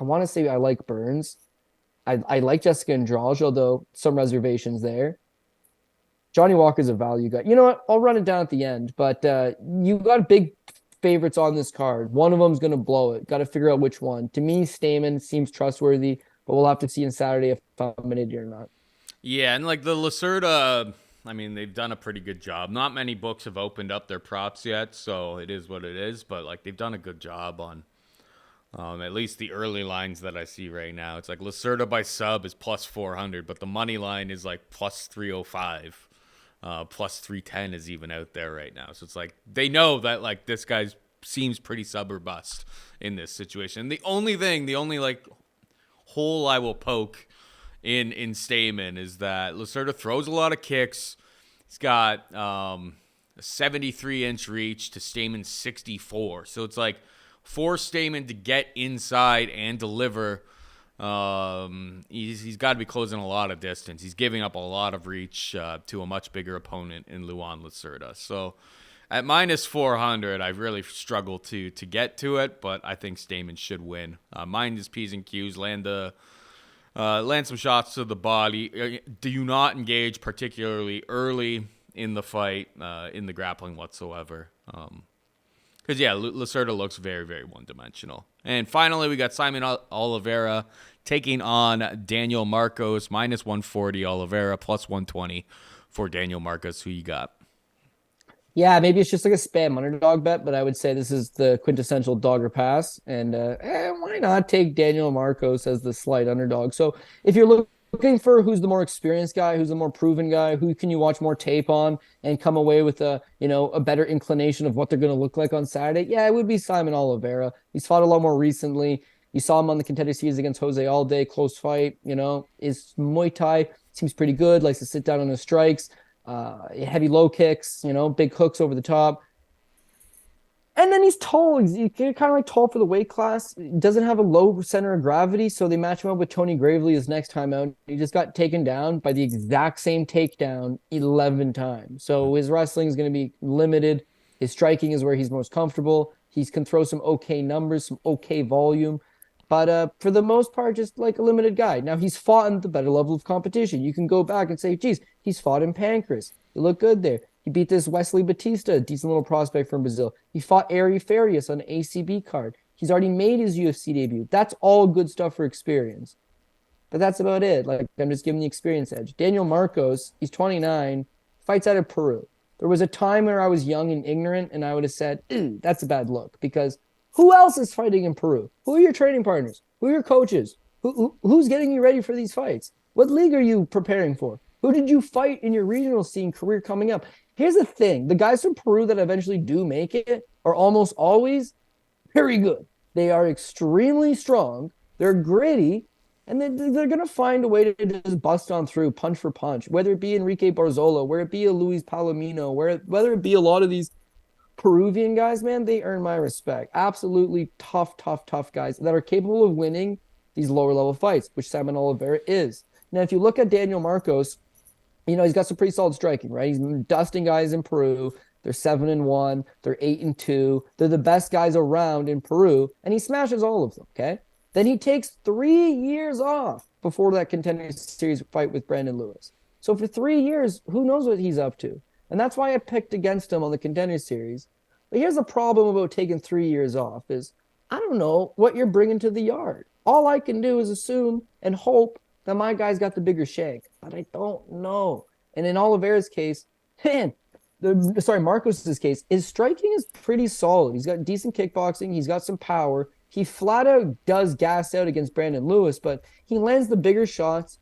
I want to say I like Burns. I like Jessica Andrade, although some reservations there. Johnny Walker's a value guy. You know what? I'll run it down at the end, but you got big favorites on this card. One of them's going to blow it. Got to figure out which one. To me, Stamen seems trustworthy, but we'll have to see on Saturday if I'm an idiot or not. Yeah, and like the Lacerda, I mean, they've done a pretty good job. Not many books have opened up their props yet, so it is what it is, but like they've done a good job on at least the early lines that I see right now. It's like Lacerda by sub is plus 400, but the money line is like plus 305. Plus 310 is even out there right now. So it's like they know that like this guy seems pretty sub or bust in this situation. The only like hole I will poke in Stamen is that Lacerda throws a lot of kicks. He's got a 73-inch reach to Stamen's 64. So it's like force Stamen to get inside and deliver. He's got to be closing a lot of distance. He's giving up a lot of reach to a much bigger opponent in Luan Lacerda. So at minus 400, I've really struggled to get to it, but I think Stamen should win. Mind his P's and Q's, land some shots to the body. Do not engage particularly early in the fight, in the grappling whatsoever. Because, Lacerda looks very, very one-dimensional. And finally, we got Simon Oliveira taking on Daniel Marcos, minus 140 Oliveira, plus 120 for Daniel Marcos. Who you got? Yeah, maybe it's just like a spam underdog bet, but I would say this is the quintessential dog or pass. And why not take Daniel Marcos as the slight underdog? So if you're looking for who's the more experienced guy, who's the more proven guy, who can you watch more tape on and come away with a better inclination of what they're going to look like on Saturday, it would be Simon Oliveira. He's fought a lot more recently. You saw him on the Contender Series against Jose Alday, close fight. His Muay Thai seems pretty good, likes to sit down on his strikes. Heavy low kicks, big hooks over the top. And then he's tall. He's kind of like tall for the weight class. He doesn't have a low center of gravity, so they match him up with Tony Gravely his next time out. He just got taken down by the exact same takedown 11 times. So his wrestling is going to be limited. His striking is where he's most comfortable. He can throw some okay numbers, some okay volume. But for the most part, just like a limited guy. Now, he's fought in the better level of competition. You can go back and say, geez, he's fought in Pancras. He looked good there. He beat this Wesley Batista, a decent little prospect from Brazil. He fought Ari Farias on an ACB card. He's already made his UFC debut. That's all good stuff for experience. But that's about it. Like, I'm just giving the experience edge. Daniel Marcos, he's 29, fights out of Peru. There was a time where I was young and ignorant, and I would have said, that's a bad look, because who else is fighting in Peru? Who are your training partners? Who are your coaches? Who's getting you ready for these fights? What league are you preparing for? Who did you fight in your regional scene career coming up? Here's the thing. The guys from Peru that eventually do make it are almost always very good. They are extremely strong. They're gritty. And they're going to find a way to just bust on through punch for punch, whether it be Enrique Barzola, whether it be a Luis Palomino, whether it be a lot of these Peruvian guys, man, they earn my respect. Absolutely tough guys that are capable of winning these lower level fights, which Simon Oliveira is. Now, if you look at Daniel Marcos, he's got some pretty solid striking, right? He's dusting guys in Peru. They're 7-1. They're 8-2. They're the best guys around in Peru, and he smashes all of them, okay? Then he takes 3 years off before that Contender Series fight with Brandon Lewis. So for 3 years, who knows what he's up to? And that's why I picked against him on the Contender Series. But here's the problem about taking 3 years off is I don't know what you're bringing to the yard. All I can do is assume and hope that my guy's got the bigger shank. But I don't know. And in Oliveira's case, Marcos's case, his striking is pretty solid. He's got decent kickboxing. He's got some power. He flat out does gas out against Brandon Lewis, but he lands the bigger shots.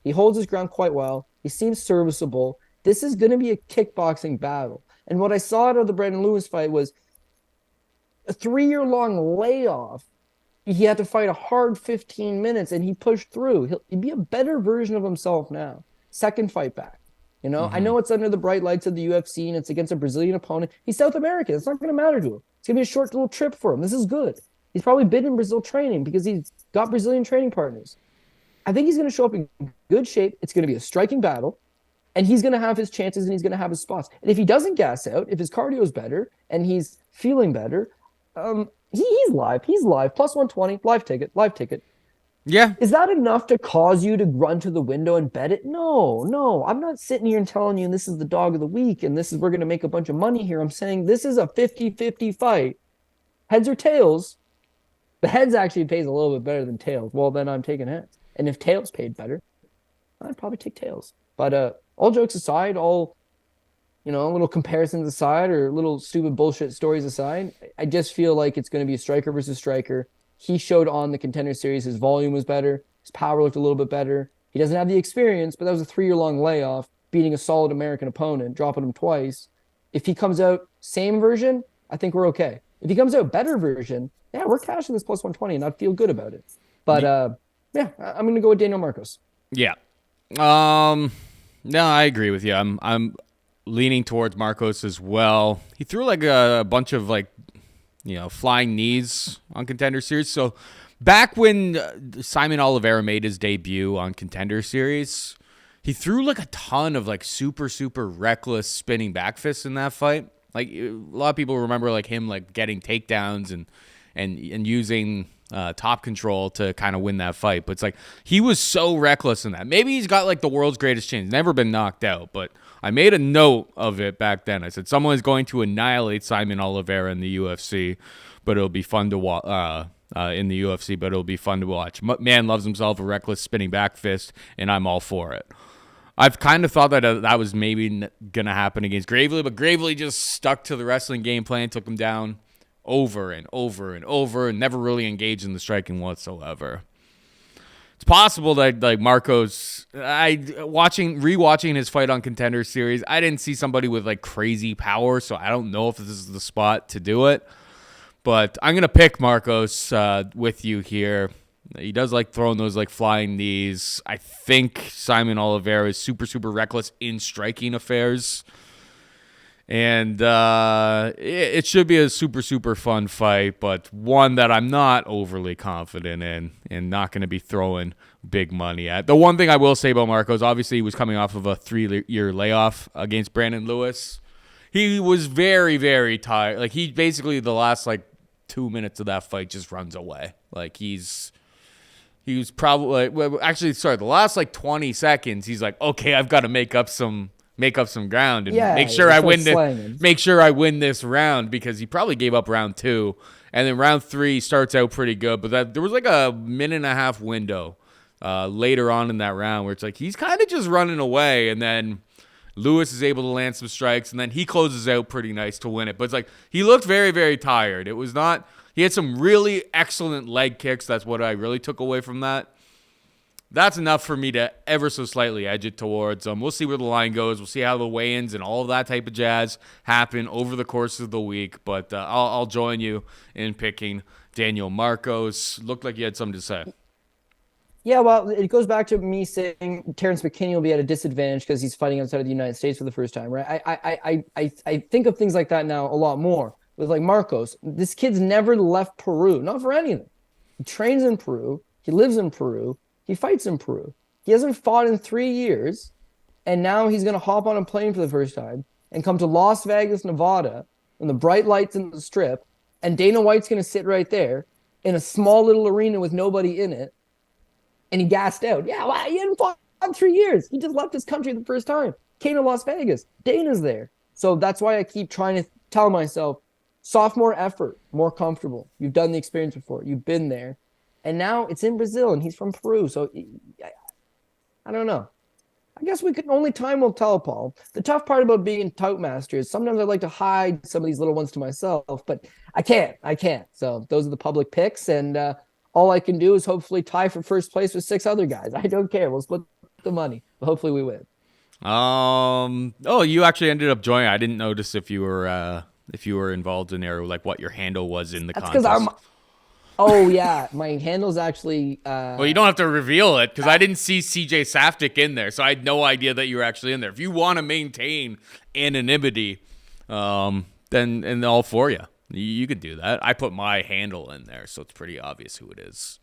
He holds his ground quite well. He seems serviceable. This is going to be a kickboxing battle. And what I saw out of the Brandon Lewis fight was a 3-year-long layoff. He had to fight a hard 15 minutes, and he pushed through. He'll be a better version of himself now. Second fight back. I know it's under the bright lights of the UFC, and it's against a Brazilian opponent. He's South American. It's not going to matter to him. It's going to be a short little trip for him. This is good. He's probably been in Brazil training because he's got Brazilian training partners. I think he's going to show up in good shape. It's going to be a striking battle. And he's going to have his chances and he's going to have his spots. And if he doesn't gas out, if his cardio is better and he's feeling better, he's live. He's live. Plus 120, live ticket. Yeah. Is that enough to cause you to run to the window and bet it? No. I'm not sitting here and telling you this is the dog of the week and we're going to make a bunch of money here. I'm saying this is a 50-50 fight. Heads or tails. The heads actually pays a little bit better than tails. Well, then I'm taking heads. And if tails paid better, I'd probably take tails. But all jokes aside, little comparisons aside or little stupid bullshit stories aside, I just feel like it's going to be a striker versus striker. He showed on the Contender Series his volume was better. His power looked a little bit better. He doesn't have the experience, but that was a 3-year-long layoff, beating a solid American opponent, dropping him twice. If he comes out same version, I think we're okay. If he comes out better version, we're cashing this plus 120 and I'd feel good about it. But I'm going to go with Daniel Marcos. Yeah. No, I agree with you. I'm leaning towards Marcos as well. He threw like a bunch of like, flying knees on Contender Series. So back when Simon Oliveira made his debut on Contender Series, he threw like a ton of like super, super reckless spinning back fists in that fight. Like a lot of people remember like him like getting takedowns and using top control to kind of win that fight. But it's like he was so reckless in that. Maybe he's got like the world's greatest chin. He's never been knocked out, but I made a note of it back then. I said someone is going to annihilate Simon Oliveira in the UFC, but it'll be fun to watch. In the UFC, but it'll be fun to watch. Man loves himself a reckless spinning back fist, and I'm all for it. I've kind of thought that that was maybe going to happen against Gravely, but Gravely just stuck to the wrestling game plan, took him down over and over and over, and never really engaged in the striking whatsoever. It's possible that like Marcos, rewatching his fight on Contender Series, I didn't see somebody with like crazy power, so I don't know if this is the spot to do it. But I'm gonna pick Marcos with you here. He does like throwing those like flying knees. I think Simon Oliveira is super, super reckless in striking affairs. And it should be a super, super fun fight, but one that I'm not overly confident in and not going to be throwing big money at. The one thing I will say about Marcos, obviously he was coming off of a 3-year layoff against Brandon Lewis. He was very, very tired. Like he basically the last like 2 minutes of that fight just runs away. Like he was probably the last like 20 seconds, he's like, okay, I've got to make up some ground and make sure I win this round, because he probably gave up round 2, and then round 3 starts out pretty good, but there was like a minute and a half window later on in that round where it's like he's kind of just running away, and then Lewis is able to land some strikes, and then he closes out pretty nice to win it. But it's like he looked very, very tired. It was not. He had some really excellent leg kicks. That's what I really took away from that. That's enough for me to ever so slightly edge it towards him. We'll see where the line goes. We'll see how the weigh-ins and all of that type of jazz happen over the course of the week. But I'll join you in picking Daniel Marcos. Looked like you had something to say. Yeah, well, it goes back to me saying Terrance McKinney will be at a disadvantage because he's fighting outside of the United States for the first time, right? I think of things like that now a lot more. With like Marcos, this kid's never left Peru, not for anything. He trains in Peru. He lives in Peru. He fights in Peru. He hasn't fought in 3 years, and now he's going to hop on a plane for the first time and come to Las Vegas, Nevada, in the bright lights in the Strip, and Dana White's going to sit right there in a small little arena with nobody in it, and he gassed out. Yeah, well, he hadn't fought in 3 years. He just left his country the first time. Came to Las Vegas. Dana's there. So that's why I keep trying to tell myself, sophomore effort, more comfortable. You've done the experience before. You've been there. And now it's in Brazil, and he's from Peru. So I don't know. I guess only time will tell, Paul. The tough part about being tout master is sometimes I like to hide some of these little ones to myself, but I can't. So those are the public picks, and all I can do is hopefully tie for first place with 6 other guys. I don't care. We'll split the money, but hopefully we win. Oh, you actually ended up joining. I didn't notice if you were involved in there, like what your handle was in the contest. That's because Oh, yeah. My handle's actually... Well, you don't have to reveal it, because I didn't see CJ Saftic in there, so I had no idea that you were actually in there. If you want to maintain anonymity, then all for you. You could do that. I put my handle in there, so it's pretty obvious who it is.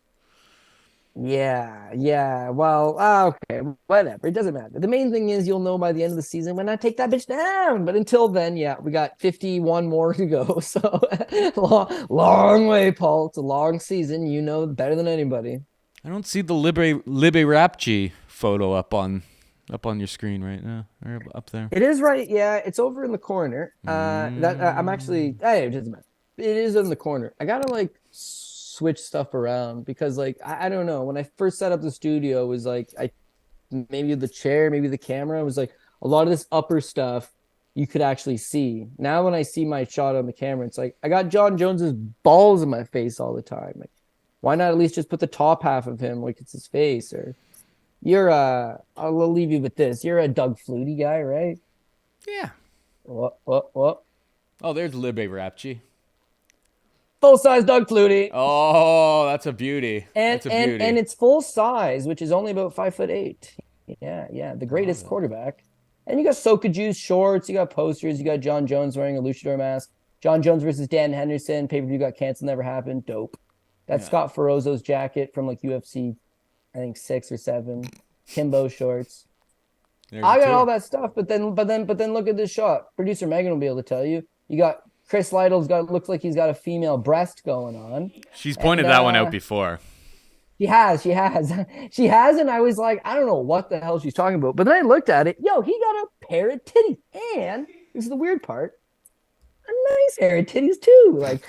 Yeah. Well, okay, whatever. It doesn't matter. The main thing is you'll know by the end of the season when I take that bitch down. But until then, yeah, we got 51 more to go. So long way, Paul. It's a long season. You know better than anybody. I don't see the Rapchi photo up on your screen right now, or up there. It is right. Yeah, it's over in the corner. I'm actually. Hey, it doesn't matter. It is in the corner. I gotta switch stuff around because I don't know, when I first set up the studio, it was maybe the chair, maybe the camera, was like a lot of this upper stuff you could actually see. Now when I see my shot on the camera, it's like I got John Jones's balls in my face all the time. Like, why not at least just put the top half of him like it's his face? Or I'll leave you with this, you're a Doug Flutie guy, right? Yeah. What? Oh, there's Libbe Rapchi. Full size Doug Flutie. Oh, that's a beauty. And That's a and beauty. and it's full size, which is only about 5'8". Yeah. The greatest quarterback. And you got Soka Juice shorts, you got posters, you got John Jones wearing a luchador mask. John Jones versus Dan Henderson, pay-per-view got canceled, never happened. Dope. That's Scott Ferozzo's jacket from like UFC, I think 6 or 7. Kimbo shorts. I got all that stuff, but then look at this shot. Producer Megan will be able to tell you. You got Chris Lytle's looks like he's got a female breast going on. She's pointed that one out before. She has, and I was like, I don't know what the hell she's talking about. But then I looked at it. Yo, he got a pair of titties, and this is the weird part, a nice pair of titties too. Like,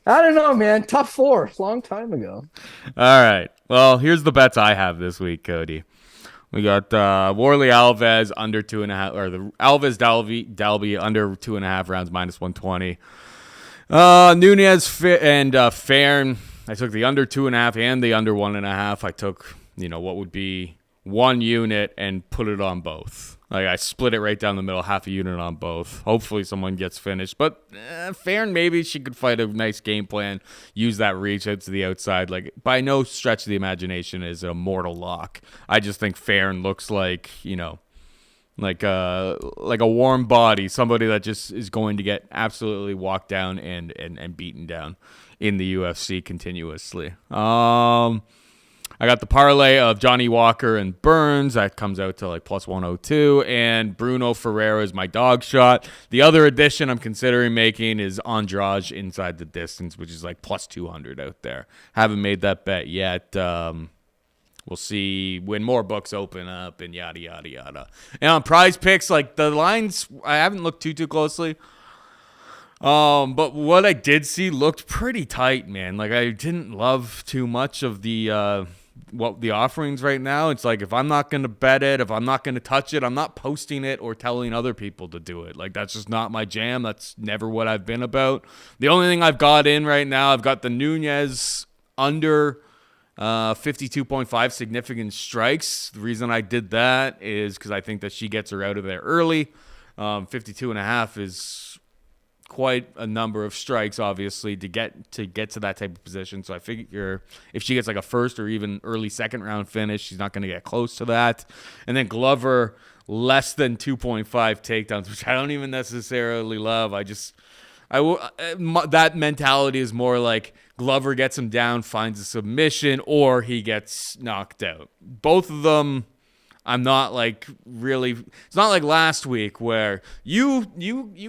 I don't know, man. Top 4, long time ago. All right. Well, here's the bets I have this week, Cody. We got Warley Alves under 2.5, or the Alves Dalby under 2.5 rounds -120. Nunez and Farn. I took the under 2.5 and the under 1.5. I took, what would be one unit and put it on both. Like, I split it right down the middle, half a unit on both. Hopefully someone gets finished. But Farn, maybe she could fight a nice game plan, use that reach out to the outside. Like, by no stretch of the imagination is a mortal lock. I just think Farn looks like, like a warm body, somebody that just is going to get absolutely walked down and beaten down in the UFC continuously. I got the parlay of Johnny Walker and Burns. That comes out to like +102. And Brunno Ferreira is my dog shot. The other addition I'm considering making is Andrade inside the distance, which is like +200 out there. Haven't made that bet yet. We'll see when more books open up and yada, yada, yada. And on prize picks, like the lines, I haven't looked too closely. But what I did see looked pretty tight, man. Like, I didn't love too much of the offerings right now. It's like, if I'm not going to bet it, if I'm not going to touch it, I'm not posting it or telling other people to do it. Like, that's just not my jam. That's never what I've been about. The only thing I've got in right now, I've got the Nunez under 52.5 significant strikes. The reason I did that is because I think that she gets her out of there early. 52.5 is quite a number of strikes, obviously, to get to that type of position. So I figure if she gets like a first or even early second round finish, she's not going to get close to that. And then Glover, less than 2.5 takedowns, which I don't even necessarily love. That mentality is more like Glover gets him down, finds a submission, or he gets knocked out. Both of them, I'm not like really. It's not like last week where you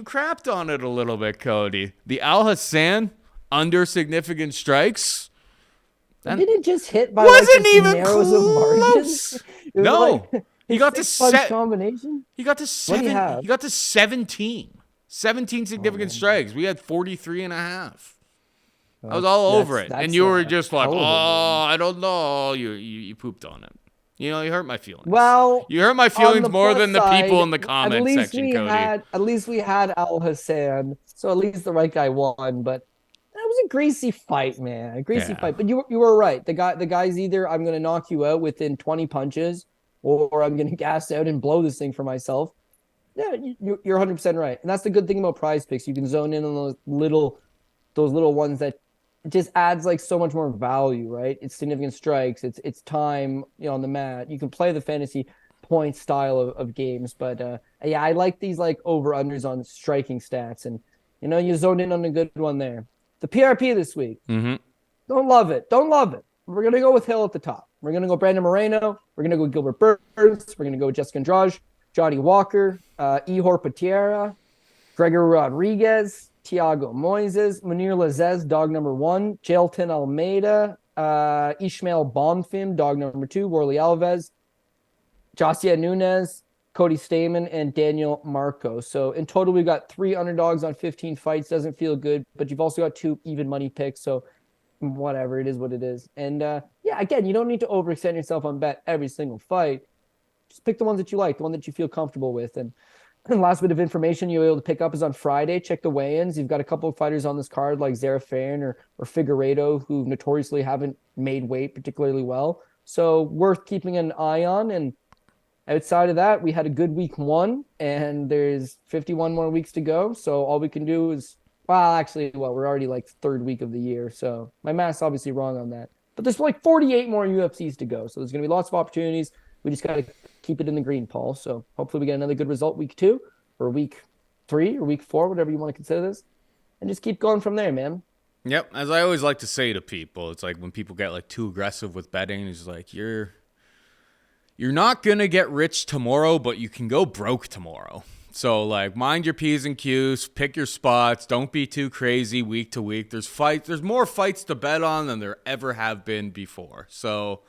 crapped on it a little bit, Cody. The Al Hassan under significant strikes. Did it just hit by wasn't like even narrows of margins? No, like he got to combination. He got to 7. He got to 17. 17 significant strikes. We had 43.5. I was all over it, and you were just like, I don't know. You pooped on it. You hurt my feelings. Well, you hurt my feelings more than the people in the comment section, Cody. At least we had Al Hassan, so at least the right guy won. But that was a greasy fight, man. A greasy fight. But you were right. The guy's either I'm going to knock you out within 20 punches, or I'm going to gas out and blow this thing for myself. Yeah, you're 100% right. And that's the good thing about prize picks. You can zone in on those little ones that just adds like so much more value, right? It's significant strikes. It's time, on the mat. You can play the fantasy point style of games, but I like these like over-unders on striking stats, and you zoned in on a good one there. The PRP this week. Mm-hmm. Don't love it. We're gonna go with Hill at the top. We're gonna go Brandon Moreno. We're gonna go Gilbert Burns. We're gonna go Jessica Andrade, Johnny Walker, Ihor Potieria, Gregory Rodrigues, Thiago Moises, Mounir Lazzez, dog number 1, Jailton Almeida, Ismael Bonfim, dog number 2, Warley Alves, Josiah Nunez, Cody Stamen, and Daniel Marco. So in total, we've got 3 underdogs on 15 fights. Doesn't feel good, but you've also got 2 even money picks. So whatever, it is what it is. And again, you don't need to overextend yourself on bet every single fight. Just pick the ones that you like, the one that you feel comfortable with. And last bit of information you'll be able to pick up is on Friday. Check the weigh-ins. You've got a couple of fighters on this card like Farn or Figueiredo, who notoriously haven't made weight particularly well. So worth keeping an eye on. And outside of that, we had a good week 1, and there's 51 more weeks to go. So all we can do is Well, actually, we're already like third week of the year, so my math's obviously wrong on that. But there's like 48 more UFCs to go, so there's gonna be lots of opportunities. We just gotta keep it in the green, Paul. So hopefully we get another good result week 2 or week 3 or week 4, whatever you want to consider this, and just keep going from there, man. Yep, as I always like to say to people, it's like when people get like too aggressive with betting, it's like you're not gonna get rich tomorrow, but you can go broke tomorrow. So like mind your P's and Q's, pick your spots, don't be too crazy week to week. There's more fights to bet on than there ever have been before. So,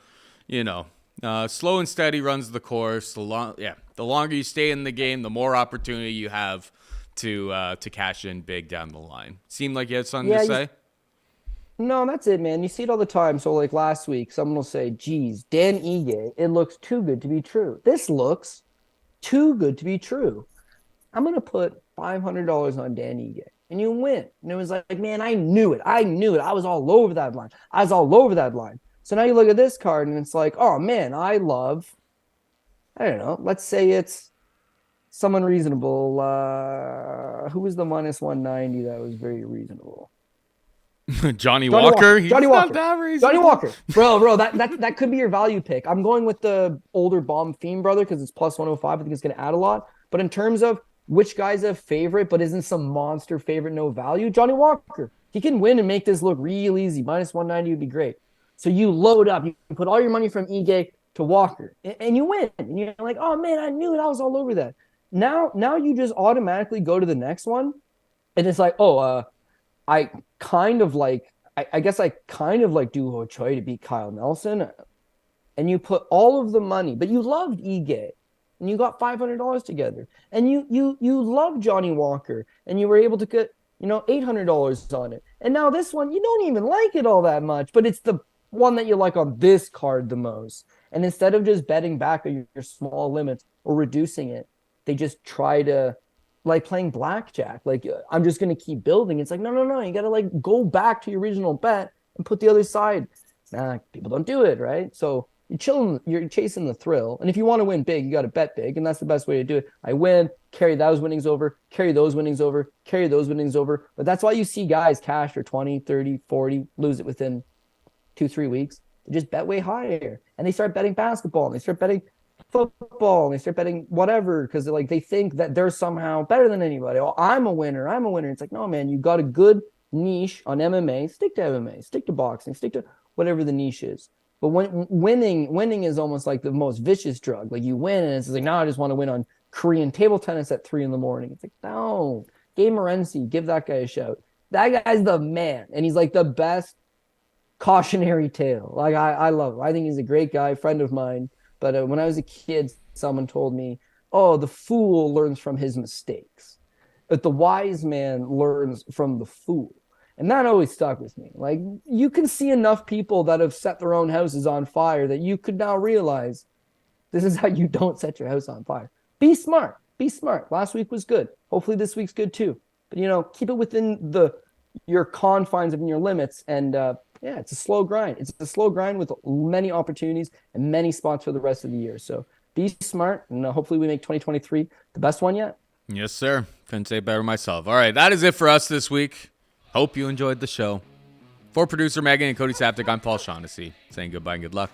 slow and steady runs the course. The longer you stay in the game, the more opportunity you have to cash in big down the line. Seemed like you had something to say? No, that's it, man. You see it all the time. So, like last week, someone will say, geez, Dan Ige, it looks too good to be true. This looks too good to be true. I'm going to put $500 on Dan Ige, and you win. And it was like, man, I knew it. I was all over that line. So now you look at this card, and it's like, oh, man, I don't know. Let's say it's someone reasonable. Who was the minus 190 that was very reasonable? Johnny Walker. Johnny Walker. Bro, that could be your value pick. I'm going with the older Bonfim brother because it's plus 105. I think it's going to add a lot. But in terms of which guy's a favorite but isn't some monster favorite, no value, Johnny Walker. He can win and make this look real easy. Minus 190 would be great. So you load up. You put all your money from Ige to Walker, and you win. And you're like, oh, man, I knew it. I was all over that. Now you just automatically go to the next one, and it's like, I kind of like Duho Choi to beat Kyle Nelson. And you put all of the money, but you loved Ige, and you got $500 together. And you loved Johnny Walker, and you were able to get, $800 on it. And now this one, you don't even like it all that much, but it's the one that you like on this card the most. And instead of just betting back on your small limits or reducing it, they just try to, like playing blackjack. Like, I'm just going to keep building. It's like, no. You got to like go back to your original bet and put the other side. Nah, people don't do it, right? So you're chasing the thrill. And if you want to win big, you got to bet big. And that's the best way to do it. I win, carry those winnings over, carry those winnings over, carry those winnings over. But that's why you see guys cash for 20, 30, 40, lose it within 2-3 weeks. They just bet way higher. And they start betting basketball, and they start betting football, and they start betting whatever because like they think that they're somehow better than anybody. Oh, I'm a winner. It's like, no, man, you got a good niche on MMA. Stick to MMA, stick to boxing, stick to whatever the niche is. But when winning is almost like the most vicious drug. Like you win, and it's like, now I just want to win on Korean table tennis at 3 a.m. It's like, no, Gabe Morency, give that guy a shout. That guy's the man, and he's like the best cautionary tale. Like I love him. I think he's a great guy, friend of mine. But when I was a kid, someone told me, oh, the fool learns from his mistakes, but the wise man learns from the fool. And that always stuck with me. Like, you can see enough people that have set their own houses on fire that you could now realize this is how you don't set your house on fire. Be smart. Last week was good. Hopefully this week's good too. But, keep it within your confines of your limits. And it's a slow grind. It's a slow grind with many opportunities and many spots for the rest of the year. So be smart, and hopefully we make 2023 the best one yet. Yes, sir. Couldn't say it better myself. All right, that is it for us this week. Hope you enjoyed the show. For producer Magny and Cody Saftic, I'm Paul Shaughnessy, saying goodbye and good luck.